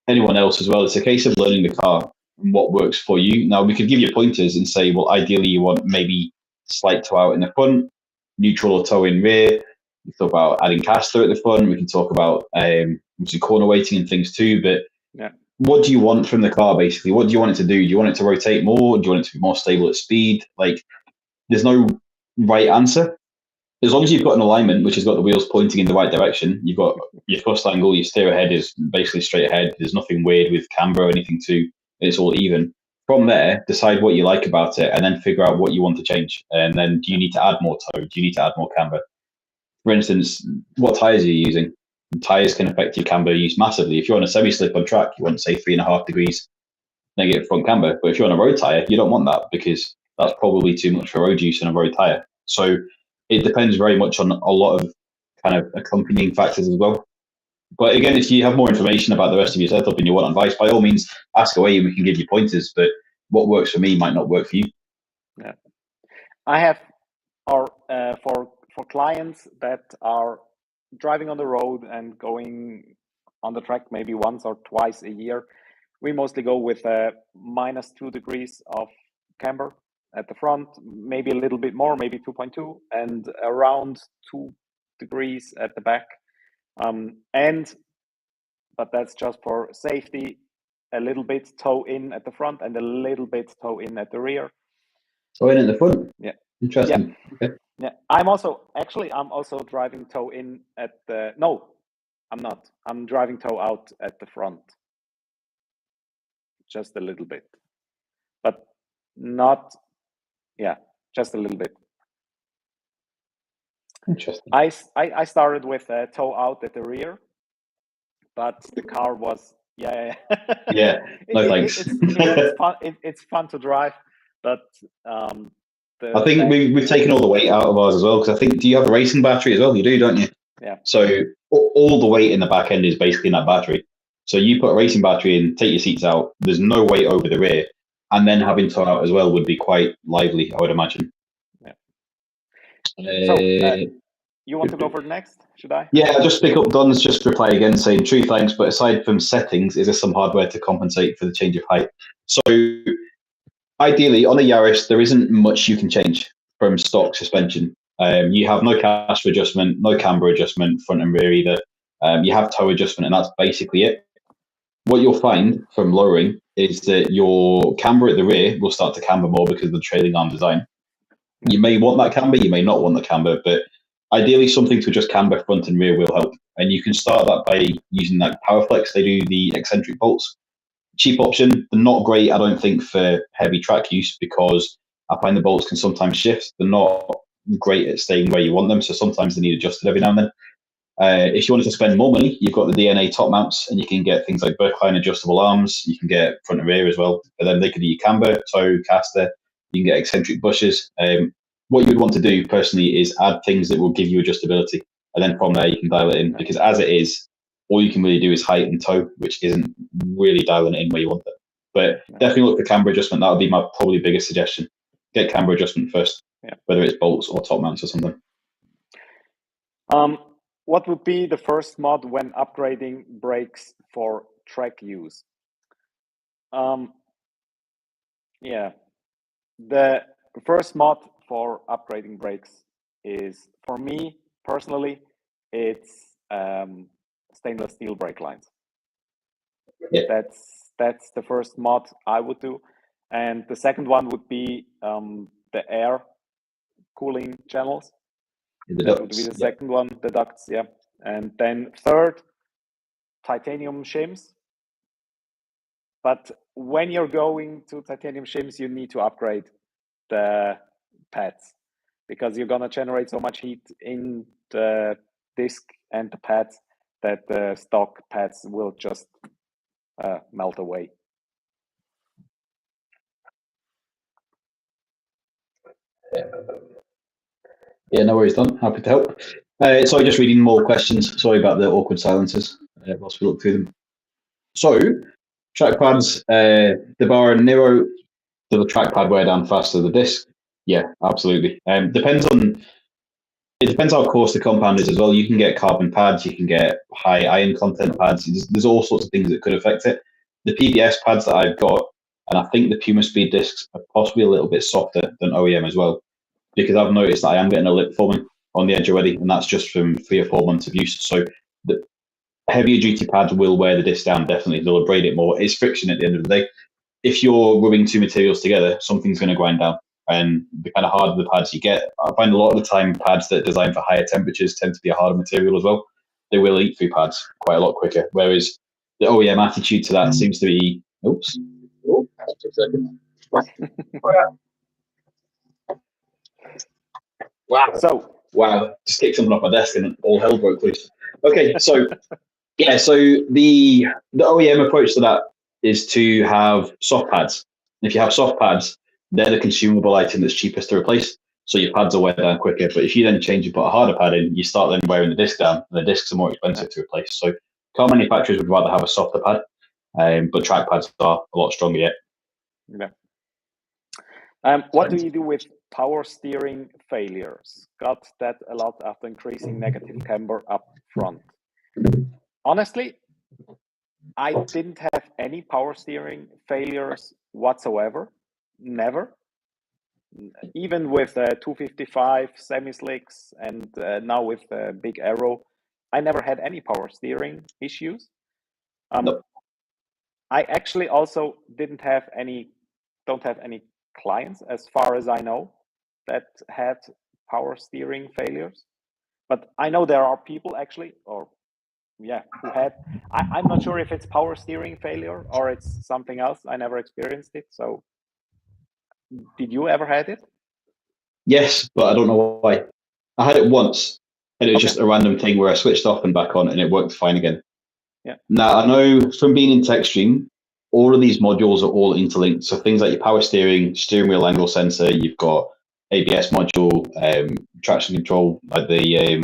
B: Anyone else as well. It's a case of learning the car and what works for you. Now, we could give you pointers and say, well, ideally you want maybe slight toe out in the front, neutral or toe in rear. We talk about adding caster at the front. We can talk about obviously corner weighting and things too. But
A: yeah,
B: what do you want from the car, basically? What do you want it to do? Do you want it to rotate more? Do you want it to be more stable at speed? Like, there's no right answer. As long as you've got an alignment which has got the wheels pointing in the right direction, you've got your thrust angle, your steer ahead is basically straight ahead. There's nothing weird with camber or anything too. It's all even. From there, decide what you like about it and then figure out what you want to change. And then do you need to add more toe? Do you need to add more camber? For instance, what tires are you using? Tires can affect your camber use massively. If you're on a semi-slip on track, you want, say, 3.5 degrees negative front camber. But if you're on a road tire, you don't want that because that's probably too much for road use on a road tire. So it depends very much on a lot of kind of accompanying factors as well. But again, if you have more information about the rest of your setup and you want advice, by all means, ask away and we can give you pointers. But what works for me might not work for you.
A: Yeah, I have for clients that are driving on the road and going on the track maybe once or twice a year. We mostly go with -2 degrees of camber at the front, maybe a little bit more, maybe 2.2, and around 2 degrees at the back. But that's just for safety, a little bit toe in at the front and a little bit toe in at the rear.
B: Toe in at the front?
A: Yeah.
B: Interesting.
A: Yeah.
B: Okay.
A: Yeah. I'm also driving toe in at the, no, I'm not. I'm driving toe out at the front. Just a little bit. But not, yeah, just a little bit.
B: Interesting.
A: I started with toe out at the rear, but the car was
B: yeah. No thanks.
A: It's fun to drive, but
B: I think we've taken all the weight out of ours as well because I think, do you have a racing battery as well? You do, don't you?
A: Yeah.
B: So all the weight in the back end is basically in that battery. So you put a racing battery in, take your seats out. There's no weight over the rear, and then having toe out as well would be quite lively, I would imagine.
A: Yeah. So you want to go for the next? Should I?
B: Yeah, I'll just pick up Don's just reply again saying, true thanks, but aside from settings, is there some hardware to compensate for the change of height? So ideally, on a Yaris, there isn't much you can change from stock suspension. You have no caster adjustment, no camber adjustment, front and rear either. You have toe adjustment, and that's basically it. What you'll find from lowering is that your camber at the rear will start to camber more because of the trailing arm design. You may want that camber, you may not want the camber, but ideally something to just camber front and rear will help. And you can start that by using like PowerFlex. They do the eccentric bolts. Cheap option. They're not great, I don't think, for heavy track use because I find the bolts can sometimes shift. They're not great at staying where you want them, so sometimes they need adjusted every now and then. If you wanted to spend more money, you've got the DNA top mounts, and you can get things like Berkline adjustable arms. You can get front and rear as well, but then they could be camber, toe, caster. You can get eccentric bushes. What you would want to do personally is add things that will give you adjustability, and then from there you can dial it in. Because as it is, all you can really do is height and toe, which isn't really dialing it in where you want it. But definitely look for camber adjustment. That would be my probably biggest suggestion. Get camber adjustment first, whether it's bolts or top mounts or something.
A: What would be the first mod when upgrading brakes for track use? Yeah, the first mod for upgrading brakes is, for me personally, it's stainless steel brake lines.
B: Yeah.
A: That's the first mod I would do, and the second one would be the air cooling channels. That would be the second one, the ducts, yeah. And then third, titanium shims. But when you're going to titanium shims, you need to upgrade the pads because you're gonna generate so much heat in the disc and the pads that the stock pads will just melt away.
B: Yeah, no worries, Don. Happy to help. Sorry, just reading more questions. Sorry about the awkward silences whilst we look through them. So, track pads, the Bar and Nero, Does the trackpad wear down faster than the disc? Yeah, absolutely. It depends how coarse the compound is as well. You can get carbon pads, you can get high iron content pads. There's all sorts of things that could affect it. The PBS pads that I've got, and I think the Puma Speed discs are possibly a little bit softer than OEM as well, because I've noticed that I am getting a lip forming on the edge already, and that's just from 3 or 4 months of use. So the heavier duty pads will wear the disc down, definitely. They'll abrade it more. It's friction at the end of the day. If you're rubbing two materials together, something's going to grind down. And the kind of harder the pads you get, I find a lot of the time pads that are designed for higher temperatures tend to be a harder material as well. They will eat through pads quite a lot quicker. Whereas the OEM attitude to that seems to be, oops. Oh, just a second. Wow. Just kicked something off my desk and all hell broke loose. Okay, so yeah, so the OEM approach to that is to have soft pads. If you have soft pads, they're the consumable item that's cheapest to replace. So your pads will wear down quicker. But if you then change and put a harder pad in, you start then wearing the disc down, and the discs are more expensive to replace. So car manufacturers would rather have a softer pad, but track pads are a lot stronger yet.
A: Yeah. What do you do with power steering failures? Got that a lot after increasing negative camber up front. Honestly, I didn't have any power steering failures whatsoever. Never. Even with 255 semi-slicks and now with big aero, I never had any power steering issues.
B: Nope.
A: I actually also don't have any clients, as far as I know, that had power steering failures. But I know there are people actually, who had. I'm not sure if it's power steering failure or it's something else. I never experienced it. So, did you ever had it?
B: Yes, but I don't know why. I had it once, and it was just a random thing where I switched off and back on, and it worked fine again.
A: Yeah.
B: Now, I know from being in TechStream, all of these modules are all interlinked. So things like your power steering wheel angle sensor, you've got ABS module, traction control, like the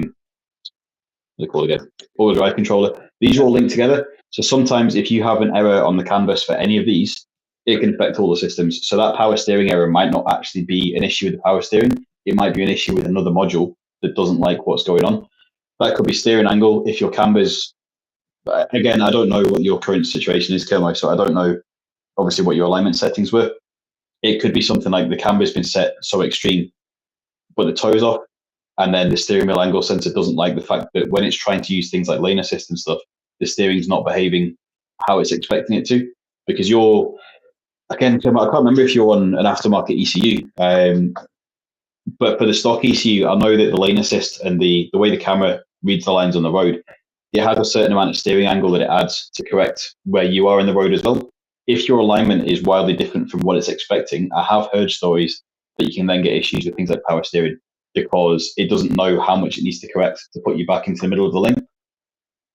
B: what's it called again? All drive controller. These are all linked together. So sometimes if you have an error on the canvas for any of these, it can affect all the systems. So that power steering error might not actually be an issue with the power steering. It might be an issue with another module that doesn't like what's going on. That could be steering angle. If your camber's, again, I don't know what your current situation is, Kermo, so I don't know obviously what your alignment settings were. It could be something like the camber's been set so extreme, but the toe's off, and then the steering wheel angle sensor doesn't like the fact that when it's trying to use things like lane assist and stuff, the steering's not behaving how it's expecting it to, because again, I can't remember if you're on an aftermarket ECU, but for the stock ECU, I know that the lane assist and the way the camera reads the lines on the road, it has a certain amount of steering angle that it adds to correct where you are in the road as well. If your alignment is wildly different from what it's expecting, I have heard stories that you can then get issues with things like power steering because it doesn't know how much it needs to correct to put you back into the middle of the lane.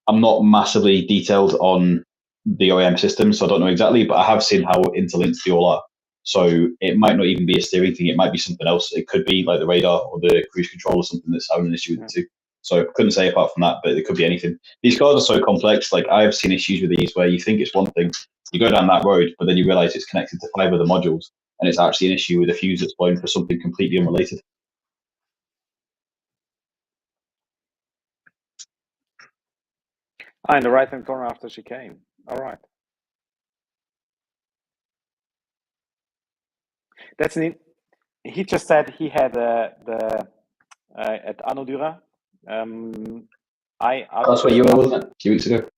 B: I'm not massively detailed on the OEM system, so I don't know exactly, but I have seen how interlinked they all are. So it might not even be a steering thing, it might be something else. It could be like the radar or the cruise control or something that's having an issue with it too. So I couldn't say apart from that, but it could be anything. These cars are so complex. Like I've seen issues with these where you think it's one thing, you go down that road, but then you realize it's connected to 5 other modules, and it's actually an issue with a fuse that's blown for something completely unrelated.
A: In the right-hand corner after chicane. All right. That's neat. He just said he had the at Anodura.
B: That's what you were, wasn't it? A few weeks ago.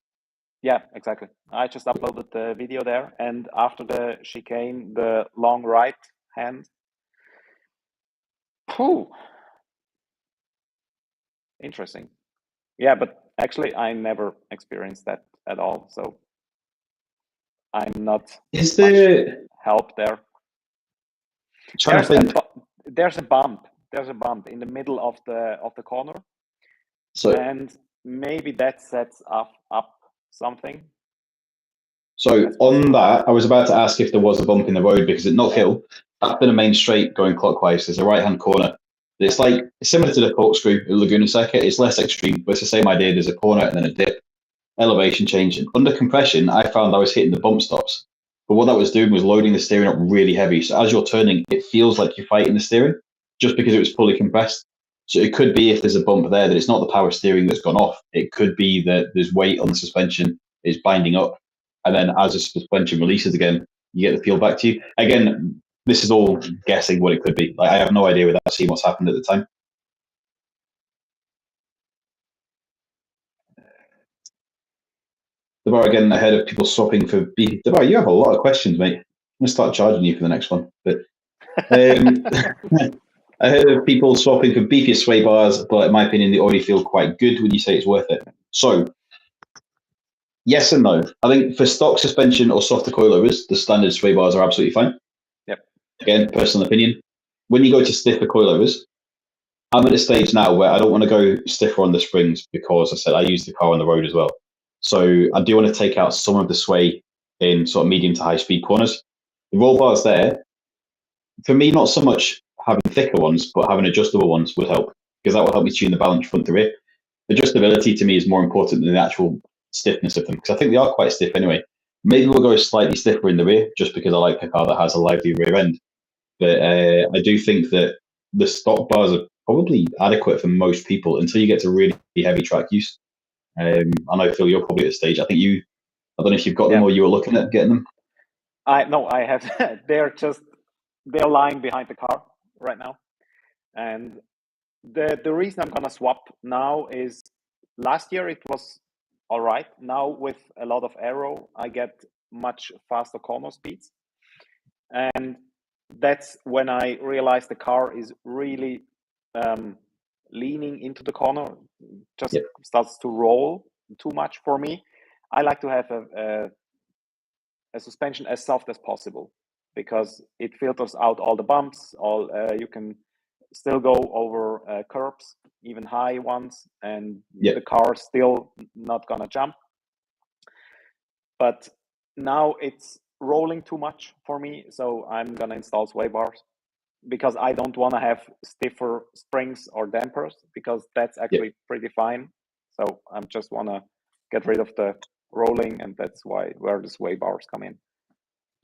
A: Yeah, exactly. I just uploaded the video there, and after the chicane, the long right hand. Phew. Interesting. Yeah, but actually, I never experienced that at all, so I'm not.
B: Is there
A: help there? There's a bump. There's a bump in the middle of the corner, and maybe that sets up something.
B: So on that, I was about to ask if there was a bump in the road, because at Knock Hill, after the main straight going clockwise, there's a right-hand corner. It's like similar to the corkscrew at Laguna Seca. It's less extreme, but it's the same idea. There's a corner and then a dip, elevation change. And under compression, I found I was hitting the bump stops. But what that was doing was loading the steering up really heavy. So as you're turning, it feels like you're fighting the steering just because it was fully compressed. So it could be if there's a bump there that it's not the power steering that's gone off. It could be that there's weight on the suspension, it's binding up. And then as the suspension releases again, you get the feel back to you. Again, this is all guessing what it could be. Like, I have no idea without seeing what's happened at the time. Debar, again, ahead of people swapping for beefy. Debar, you have a lot of questions, mate. I'm going to start charging you for the next one. But ahead of people swapping for beefier sway bars, but in my opinion, they already feel quite good. Would you say it's worth it? So, yes and no. I think for stock suspension or softer coilovers, the standard sway bars are absolutely fine.
A: Yep.
B: Again, personal opinion. When you go to stiffer coilovers, I'm at a stage now where I don't want to go stiffer on the springs because I said I use the car on the road as well. So I do want to take out some of the sway in sort of medium to high speed corners. The roll bars there, for me, not so much having thicker ones, but having adjustable ones would help because that will help me tune the balance front to rear. Adjustability to me is more important than the actual stiffness of them because I think they are quite stiff anyway. Maybe we'll go slightly stiffer in the rear just because I like a car that has a lively rear end. But I do think that the stock bars are probably adequate for most people until you get to really heavy track use. I know, Phil, you're probably at a stage. I don't know if you've got them or you were looking at getting them.
A: I have. They're lying behind the car right now, and the reason I'm gonna swap now is last year it was all right. Now with a lot of aero, I get much faster corner speeds, and that's when I realized the car is really leaning into the corner, just starts to roll too much for me. I like to have a suspension as soft as possible because it filters out all the bumps. You can still go over curbs, even high ones, and the car still not gonna jump. But now it's rolling too much for me, so I'm gonna install sway bars because I don't want to have stiffer springs or dampers because that's actually pretty fine. So I just want to get rid of the rolling, and that's where the sway bars come in.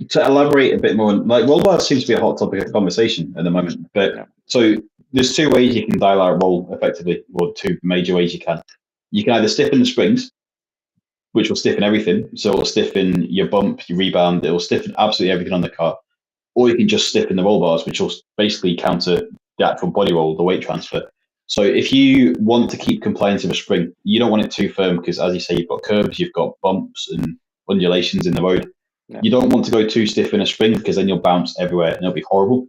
B: To elaborate a bit more, like roll bars seems to be a hot topic of conversation at the moment. But so there's two ways you can dial out roll effectively, or two major ways you can. You can either stiffen the springs, which will stiffen everything. So it'll stiffen your bump, your rebound, it will stiffen absolutely everything on the car. Or you can just stiffen the roll bars, which will basically counter the actual body roll, the weight transfer. So if you want to keep compliance of a spring, you don't want it too firm because, as you say, you've got curbs, you've got bumps and undulations in the road. You don't want to go too stiff in a spring because then you'll bounce everywhere and it'll be horrible.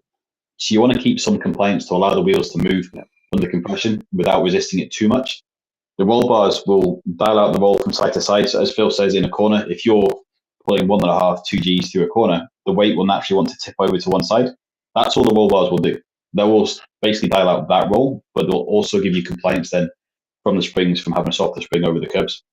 B: So you want to keep some compliance to allow the wheels to move under compression without resisting it too much. The roll bars will dial out the roll from side to side. So as Phil says, in a corner, if you're pulling 1.5, 2 Gs through a corner, the weight will naturally want to tip over to one side. That's all the roll bars will do. They will basically dial out that roll, but they'll also give you compliance then from the springs from having a softer spring over the curbs.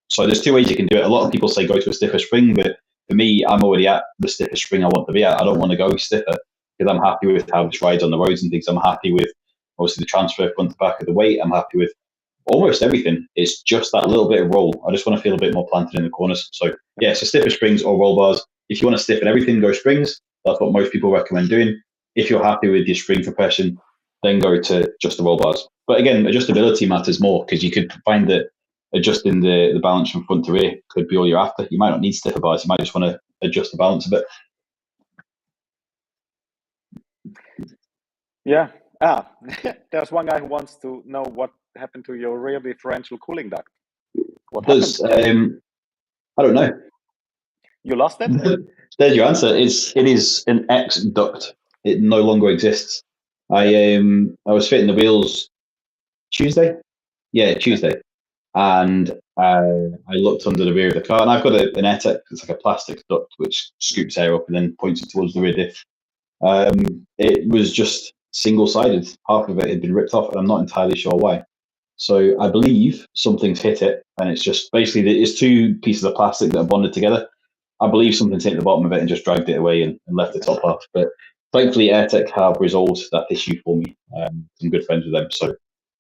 B: So there's two ways you can do it. A lot of people say go to a stiffer spring, but for me, I'm already at the stiffest spring I want to be at. I don't want to go stiffer because I'm happy with how this rides on the roads and things. I'm happy with obviously the transfer front to back of the weight. I'm happy with almost everything. It's just that little bit of roll. I just want to feel a bit more planted in the corners. So yeah, so stiffer springs or roll bars. If you want to stiffen everything, go springs. That's what most people recommend doing. If you're happy with your spring compression, then go to just the roll bars. But again, adjustability matters more because you could find that adjusting the balance from front to rear could be all you're after. You might not need stiffer bars. You might just want to adjust the balance a bit.
A: Yeah. There's one guy who wants to know what happened to your rear differential cooling duct. What happened?
B: I don't know.
A: You lost it?
B: There's your answer. It is an X duct. It no longer exists. I was fitting the wheels Tuesday. Yeah, Tuesday. And I looked under the rear of the car, and I've got an AirTech. It's like a plastic duct which scoops air up and then points it towards the rear diff. It was just single-sided. Half of it had been ripped off, and I'm not entirely sure why. So I believe something's hit it, and it's just basically it's two pieces of plastic that are bonded together. I believe something's hit the bottom of it and just dragged it away and left the top half. But thankfully, AirTech have resolved that issue for me. I'm good friends with them, so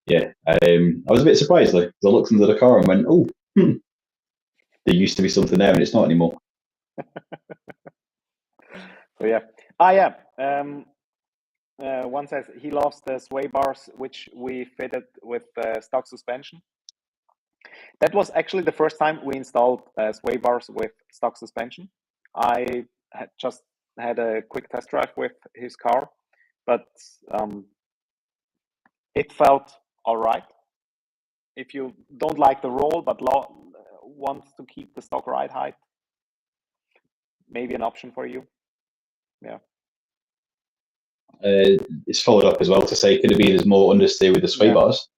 B: yeah. I was a bit surprised though because I looked under the car and went, "Oh, there used to be something there, and it's not anymore."
A: So yeah. Yeah. One says he loves the sway bars which we fitted with stock suspension. That was actually the first time we installed sway bars with stock suspension. I had just had a quick test drive with his car, but it felt all right. If you don't like the roll but want to keep the stock ride height, maybe an option for you. Yeah.
B: It's followed up as well to say, could it be there's more understeer with the sway
A: Yeah.
B: bars?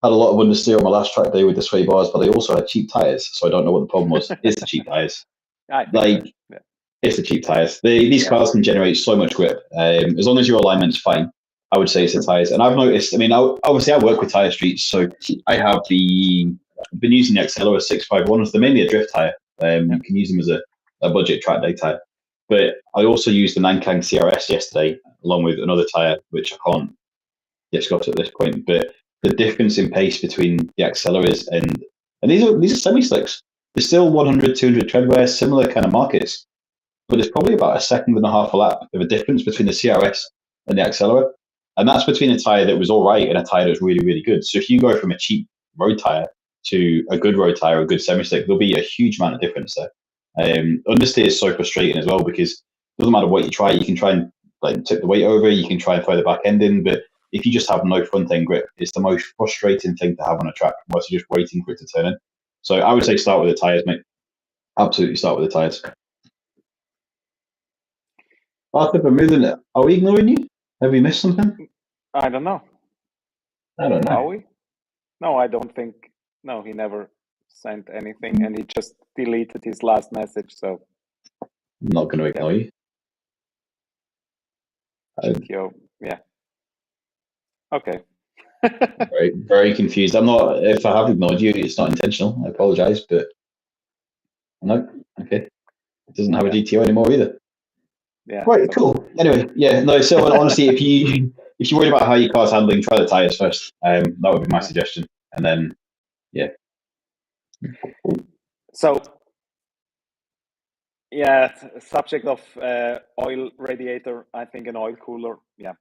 B: Had a lot of understeer on my last track day with the sway bars, but they also had cheap tires, so I don't know what the problem was. It's the cheap tires.
A: I think
B: Like,
A: so. Yeah.
B: it's the cheap tires. These cars can generate so much grip. As long as your alignment's fine, I would say it's the tires. And I've noticed, I mean, obviously I work with Tire Streets, so I have I've been using the Accelera 651s. They're mainly a drift tire. You can use them as a budget track day tire. But I also used the Nankang CRS yesterday, along with another tire, which I can't discuss at this point. But the difference in pace between the Acceleras and these are semi-slicks. They're still 100, 200 treadwear, similar kind of markets. But there's probably about a second and a half a lap of a difference between the CRS and the Accelera. And that's between a tire that was all right and a tire that was really, really good. So if you go from a cheap road tire to a good road tire, a good semi-slick, there'll be a huge amount of difference there. Understeer is so frustrating as well because it doesn't matter what you try. You can try and like tip the weight over, you can try and throw the back end in, but if you just have no front end grip, it's the most frustrating thing to have on a track whilst you're just waiting for it to turn in. So I would say start with the tires, mate. Absolutely start with the tires. Arthur, are we ignoring you? Have we missed something?
A: I don't know.
B: I don't know.
A: Are we? No, I don't think. No, he never sent anything, and he just deleted his last message. So
B: I'm not going to ignore you.
A: GTO, yeah. Okay.
B: very, very confused. I'm not. If I have ignored you, it's not intentional. I apologize, but no. Okay. It doesn't have a GTO anymore either.
A: Yeah.
B: Right. Cool. Anyway, yeah. No. So honestly, if you're worried about how your car's handling, try the tires first. That would be my suggestion, and then yeah.
A: So yeah, subject of oil radiator. I think an oil cooler. Yeah,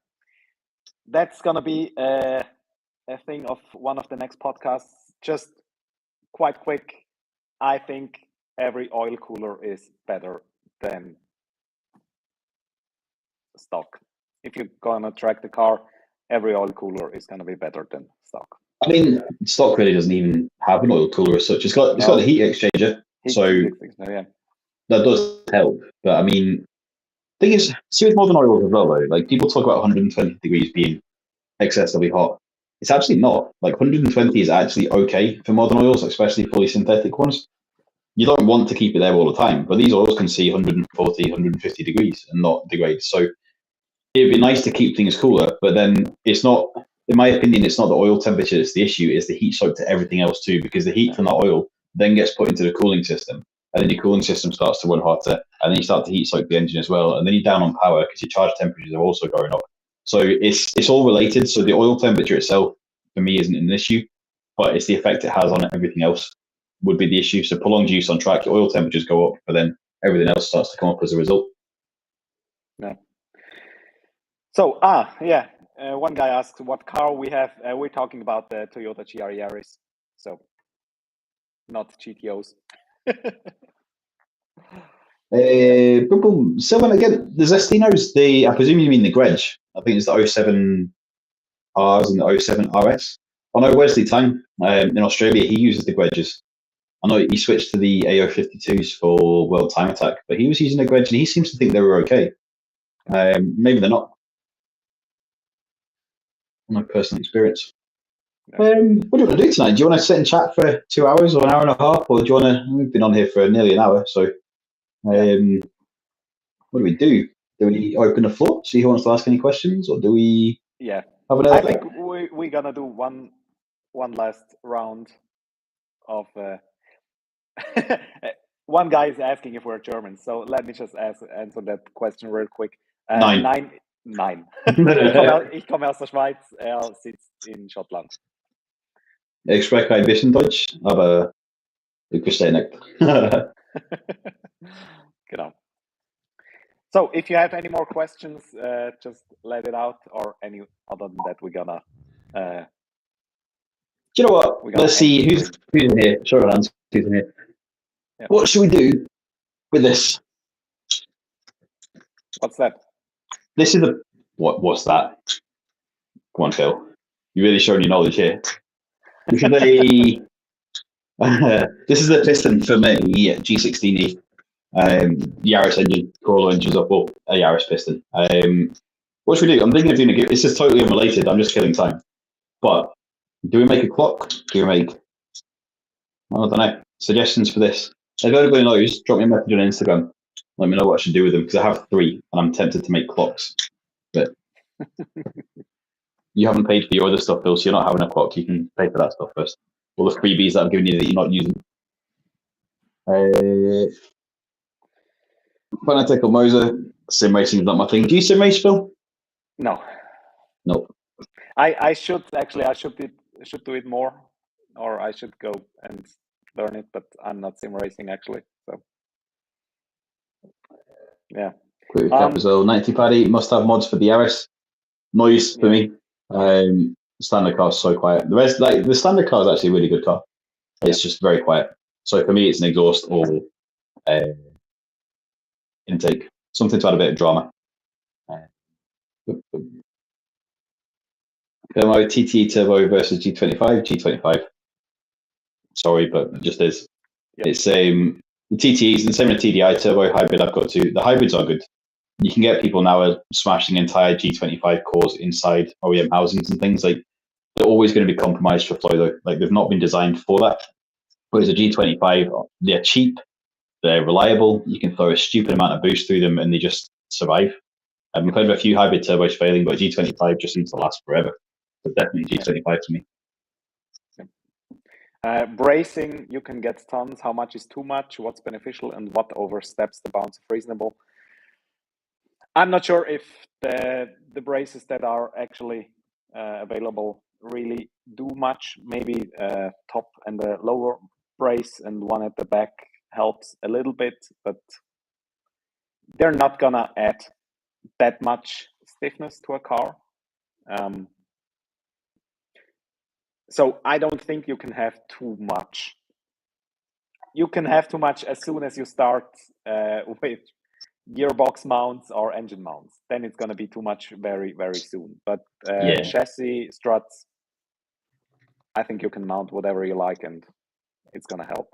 A: that's gonna be a thing of one of the next podcasts. Just quite quick. I think every oil cooler is better than stock. If you're gonna track the car, every oil cooler is gonna be better than stock.
B: I mean, stock really doesn't even have an oil cooler as such. It's got the heat exchanger,
A: yeah.
B: That does help. But I mean, thing is, see with modern oils as well, though. Like people talk about 120 degrees being excessively hot. It's actually not. Like 120 is actually okay for modern oils, especially fully synthetic ones. You don't want to keep it there all the time, but these oils can see 140, 150 degrees and not degrade. So it'd be nice to keep things cooler, but then it's not, in my opinion, it's not the oil temperature that's the issue, it's the heat soak to everything else too, because the heat from that oil then gets put into the cooling system, and then your cooling system starts to run hotter, and then you start to heat soak the engine as well, and then you're down on power because your charge temperatures are also going up. So it's all related. So the oil temperature itself, for me, isn't an issue, but it's the effect it has on everything else would be the issue. So prolonged use on track, your oil temperatures go up, but then everything else starts to come up as a result.
A: Yeah. So, yeah, one guy asked what car we have. We're talking about the Toyota GR Yaris, so not GTOs.
B: Boom, boom. Sylvan, again, the Zestinos, I presume you mean the Gredge. I think it's the 07 Rs and the 07 RS. I know Wesley Tang in Australia, he uses the Gredges. I know he switched to the AO52s for World Time Attack, but he was using the Gredge and he seems to think they were okay. Maybe they're not. My personal experience. What do you want to do tonight? Do you want to sit and chat for 2 hours or an hour and a half, or do you want to? We've been on here for nearly an hour, so what do we do? Do we open the floor, see who wants to ask any questions, or do we?
A: Yeah,
B: have another?
A: I think we're gonna do one last round of. One guy is asking if we're German, so let me just answer that question real quick. Nein. Ich komme aus der Schweiz, sitzt in Schottland.
B: Ich spreche ein bisschen Deutsch, aber ich verstehe nicht.
A: Genau. So if you have any more questions, just let it out, or any other than that, we're gonna.
B: Do you know what? Let's see who's in here. Show of hands. Who's in here? Yeah. What should we do with this?
A: What's that?
B: This is what's that? Come on, Phil. You're really showing your knowledge here. This is a this is the piston for me, G16E. Yaris engine, Corolla engines up, well, a Yaris piston. What should we do? I'm thinking of doing a. This is totally unrelated. I'm just killing time. But do we make a clock? Do we make? I don't know. Suggestions for this. If anybody knows, drop me a message on Instagram. Let me know what I should do with them, because I have 3 and I'm tempted to make clocks. But you haven't paid for your other stuff, Bill, so you're not having a clock. You can pay for that stuff first. All the freebies that I've given you that you're not using. Fanatical Moser, sim racing is not my thing. Do you sim race, Phil?
A: No.
B: Nope.
A: I should do it more, or I should go and learn it, but I'm not sim racing actually. So yeah.
B: So 90 paddy must have mods for the Yaris. Noise for me. Standard car is so quiet. The rest, like the standard car, is actually a really good car. It's just very quiet. So for me, it's an exhaust or intake. Something to add a bit of drama. My TT Turbo versus G25. G25. Sorry, but it just is. Yep. It's the TTs, the same with TDI Turbo hybrid. I've got 2. The hybrids are good. You can get people now smashing entire G25 cores inside OEM housings and things. Like, they're always going to be compromised for flow though. Like, they've not been designed for that. Whereas a G25, they're cheap, they're reliable. You can throw a stupid amount of boost through them and they just survive. We've heard of a few hybrid turbos failing, but G25 just seems to last forever. So definitely G25 for me.
A: Bracing, you can get tons. How much is too much? What's beneficial, and what oversteps the bounds of reasonable? I'm not sure if the braces that are actually available really do much. Maybe top and the lower brace and one at the back helps a little bit, but they're not gonna add that much stiffness to a car. So I don't think you can have too much. You can have too much as soon as you start with gearbox mounts or engine mounts. Then it's going to be too much very, very soon. But chassis, struts, I think you can mount whatever you like and it's going to help.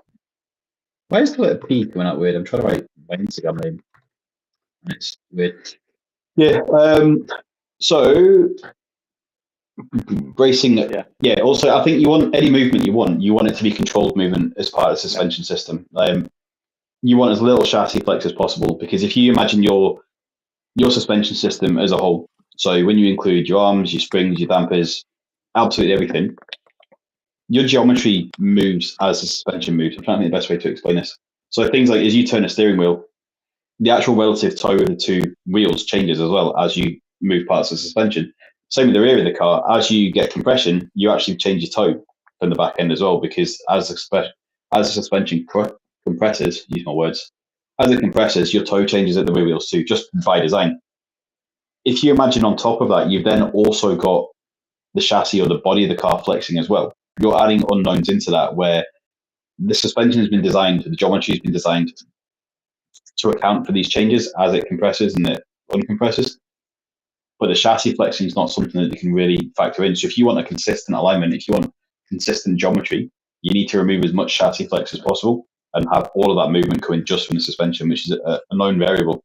B: Why is the letter P coming out weird? I'm trying to write my Instagram name. It's weird. Yeah. So bracing. Yeah. Also, I think you want any movement you want it to be controlled movement as part of the suspension system. You want as little chassis flex as possible, because if you imagine your suspension system as a whole, so when you include your arms, your springs, your dampers, absolutely everything, your geometry moves as the suspension moves. I'm trying to think the best way to explain this. So things like as you turn a steering wheel, the actual relative toe of the 2 wheels changes as well as you move parts of the suspension. Same with the rear of the car. As you get compression, you actually change your toe from the back end as well, because as the suspension compresses, use my words, as it compresses, your toe changes at the rear wheels too, just by design. If you imagine on top of that, you've then also got the chassis or the body of the car flexing as well. You're adding unknowns into that, where the suspension has been designed, the geometry has been designed to account for these changes as it compresses and it uncompresses. But the chassis flexing is not something that you can really factor in. So if you want a consistent alignment, if you want consistent geometry, you need to remove as much chassis flex as possible and have all of that movement coming just from the suspension, which is a known variable.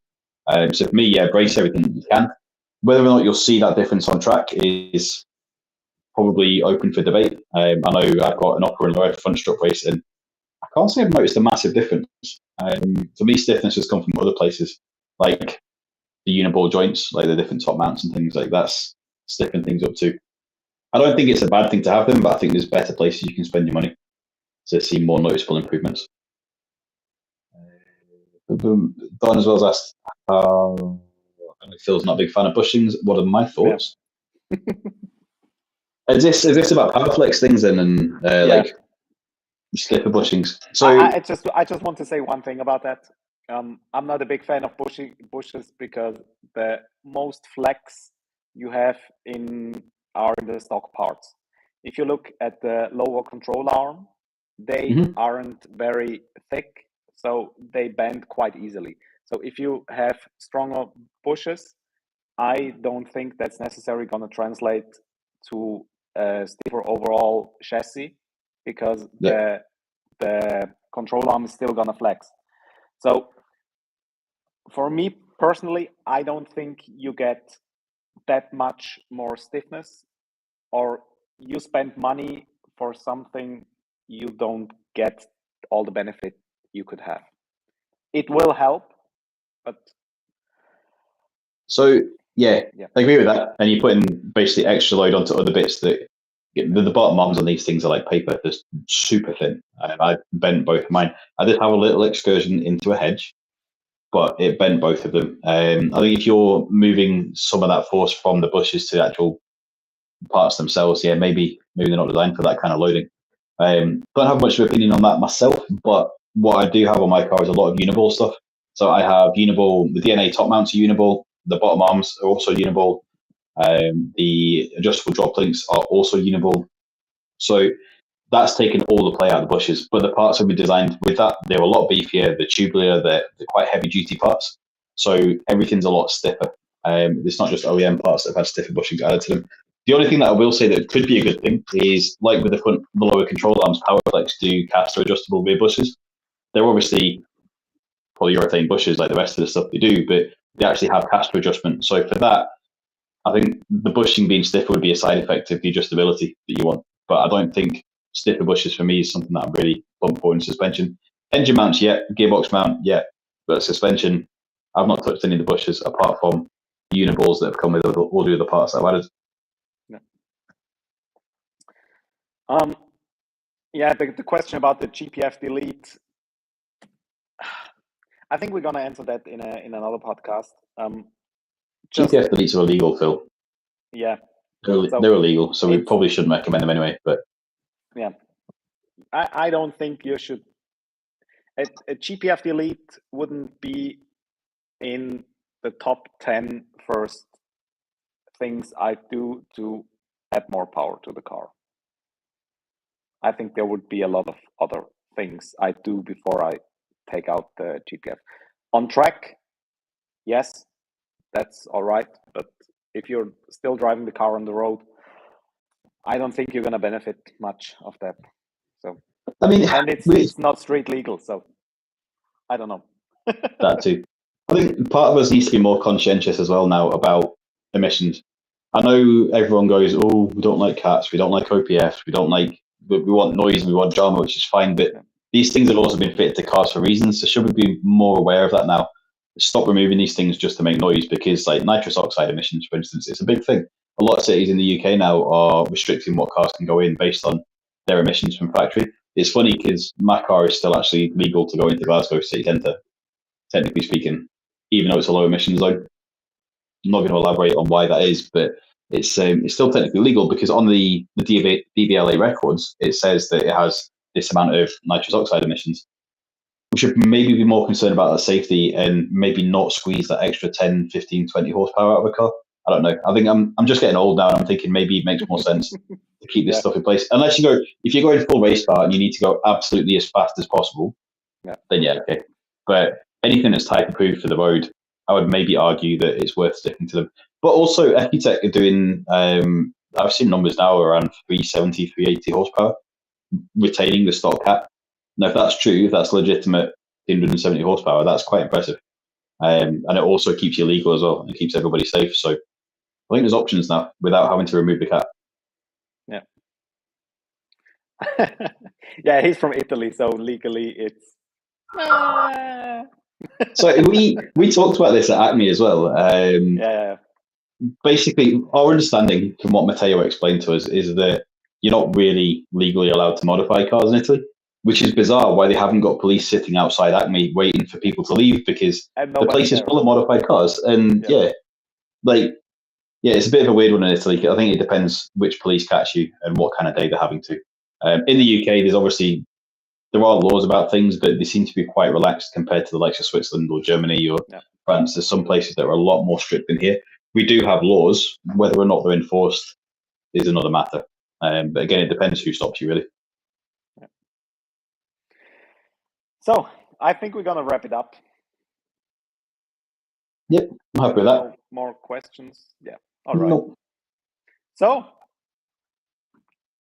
B: So for me, brace everything that you can. Whether or not you'll see that difference on track is probably open for debate. I know I've got an upper and lower front strut brace, and I can't say I've noticed a massive difference. For me, stiffness has come from other places, like the uniball joints, like the different top mounts and things like that's stiffen things up too. I don't think it's a bad thing to have them, but I think there's better places you can spend your money to see more noticeable improvements. Don as well as asked, Phil's not a big fan of bushings. What are my thoughts? Yeah. Is this about PowerFlex things then, and like slipper bushings? So
A: I just want to say one thing about that. I'm not a big fan of bushes because the most flex you have are in the stock parts. If you look at the lower control arm, they
B: Mhm.
A: aren't very thick, so they bend quite easily. So if you have stronger bushes, I don't think that's necessarily going to translate to a stiffer overall chassis because
B: Yeah.
A: the control arm is still going to flex. So for me personally, I don't think you get that much more stiffness, or you spend money for something you don't get all the benefit you could have. It will help, but
B: So yeah,
A: yeah,
B: I agree with that. And you put in basically extra load onto other bits that the bottom arms on these things are like paper, they're super thin. I bent both of mine. I did have a little excursion into a hedge, but it bent both of them. I think if you're moving some of that force from the bushes to the actual parts themselves, yeah, maybe they're not designed for that kind of loading. Don't have much of an opinion on that myself, but what I do have on my car is a lot of uniball stuff. So I have uniball, the DNA top mounts are uniball, the bottom arms are also uniball, the adjustable drop links are also uniball. So that's taken all the play out of the bushes. But the parts have been designed with that. They're a lot beefier, they're tubular, they're quite heavy duty parts. So everything's a lot stiffer. It's not just OEM parts that have had stiffer bushings added to them. The only thing that I will say that could be a good thing is, like with the lower control arms, Powerflex do caster adjustable rear bushes. They're obviously polyurethane bushes like the rest of the stuff they do, but they actually have caster adjustment. So for that, I think the bushing being stiffer would be a side effect of the adjustability that you want. But I don't think stiffer bushes for me is something that I'm really pumped for in suspension. Engine mounts, yeah. Gearbox mount, yeah. But suspension, I've not touched any of the bushes apart from uniballs that have come with all the other parts that I've added.
A: yeah. Um, yeah. The question about the GPF delete, I think we're gonna answer that in another podcast. Just
B: GPF deletes are illegal, Phil.
A: yeah.
B: They're
A: So
B: illegal, so we
A: it's
B: probably shouldn't recommend them anyway. But
A: yeah. I don't think you should. A GPF delete wouldn't be in the top 10 first things I do to add more power to the car. I think there would be a lot of other things I do before I take out the GPF. On track, yes, that's all right. But if you're still driving the car on the road, I don't think you're going to benefit much of that. So,
B: I mean,
A: and it's not street legal, so I don't know.
B: that too. I think part of us needs to be more conscientious as well now about emissions. I know everyone goes, "Oh, we don't like cats, we don't like OPF, we want noise, and we want drama," which is fine. But
A: Yeah.
B: these things have also been fitted to cars for reasons. So should we be more aware of that now? Stop removing these things just to make noise, because like nitrous oxide emissions, for instance, it's a big thing. A lot of cities in the UK now are restricting what cars can go in based on their emissions from factory. It's funny because my car is still actually legal to go into Glasgow city centre, technically speaking, even though it's a low emission zone. I'm not going to elaborate on why that is, but it's still technically legal because on the DVLA records, it says that it has this amount of nitrous oxide emissions. We should maybe be more concerned about that safety and maybe not squeeze that extra 10, 15, 20 horsepower out of a car. I don't know. I think I'm just getting old now, and I'm thinking maybe it makes more sense to keep this
A: Yeah.
B: stuff in place. Unless if you're going full race car and you need to go absolutely as fast as possible,
A: Yeah.
B: then yeah, okay. But anything that's type approved for the road, I would maybe argue that it's worth sticking to them. But also, Ecutech are doing, I've seen numbers now around 370, 380 horsepower, retaining the stock cap. Now, if that's true, if that's legitimate 370 horsepower, that's quite impressive. And it also keeps you legal as well. It keeps everybody safe. So I think there's options now without having to remove the cap.
A: Yeah. Yeah, he's from Italy, so legally it's.
B: So we talked about this at Acme as well.
A: Yeah.
B: Basically, our understanding from what Matteo explained to us is that you're not really legally allowed to modify cars in Italy, which is bizarre why they haven't got police sitting outside Acme waiting for people to leave, because
A: And
B: the
A: nobody
B: place is
A: cares.
B: full of modified cars. And
A: Yeah.
B: it's a bit of a weird one in Italy. I think it depends which police catch you and what kind of day they're having to. In the UK, there's obviously there are laws about things, but they seem to be quite relaxed compared to the likes of Switzerland or Germany or France. There's some places that are a lot more strict than here. We do have laws. Whether or not they're enforced is another matter. But again, it depends who stops you, really.
A: Yeah. So I think we're gonna wrap it up.
B: Yep, I'm happy with that.
A: No more questions? Yeah. All right.
B: No.
A: So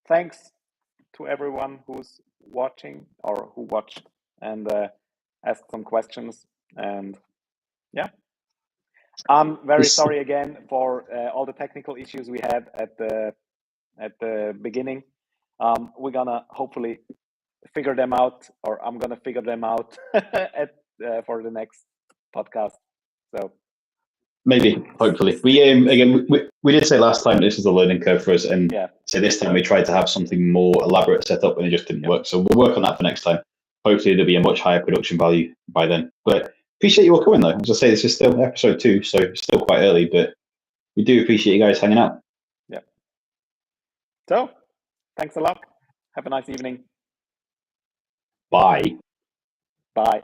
A: thanks to everyone who's watching or who watched and asked some questions. And yeah, I'm very sorry again for all the technical issues we had at the beginning. We're gonna hopefully figure them out, or I'm gonna figure them out for the next podcast. So
B: maybe, hopefully, we again we did say last time this is a learning curve for us, and so this time we tried to have something more elaborate set up, and it just didn't work. So we'll work on that for next time. Hopefully, there'll be a much higher production value by then. But appreciate you all coming, though. As I say, this is still episode 2, so still quite early, but we do appreciate you guys hanging out.
A: Yeah. So thanks a lot. Have a nice evening.
B: Bye.
A: Bye.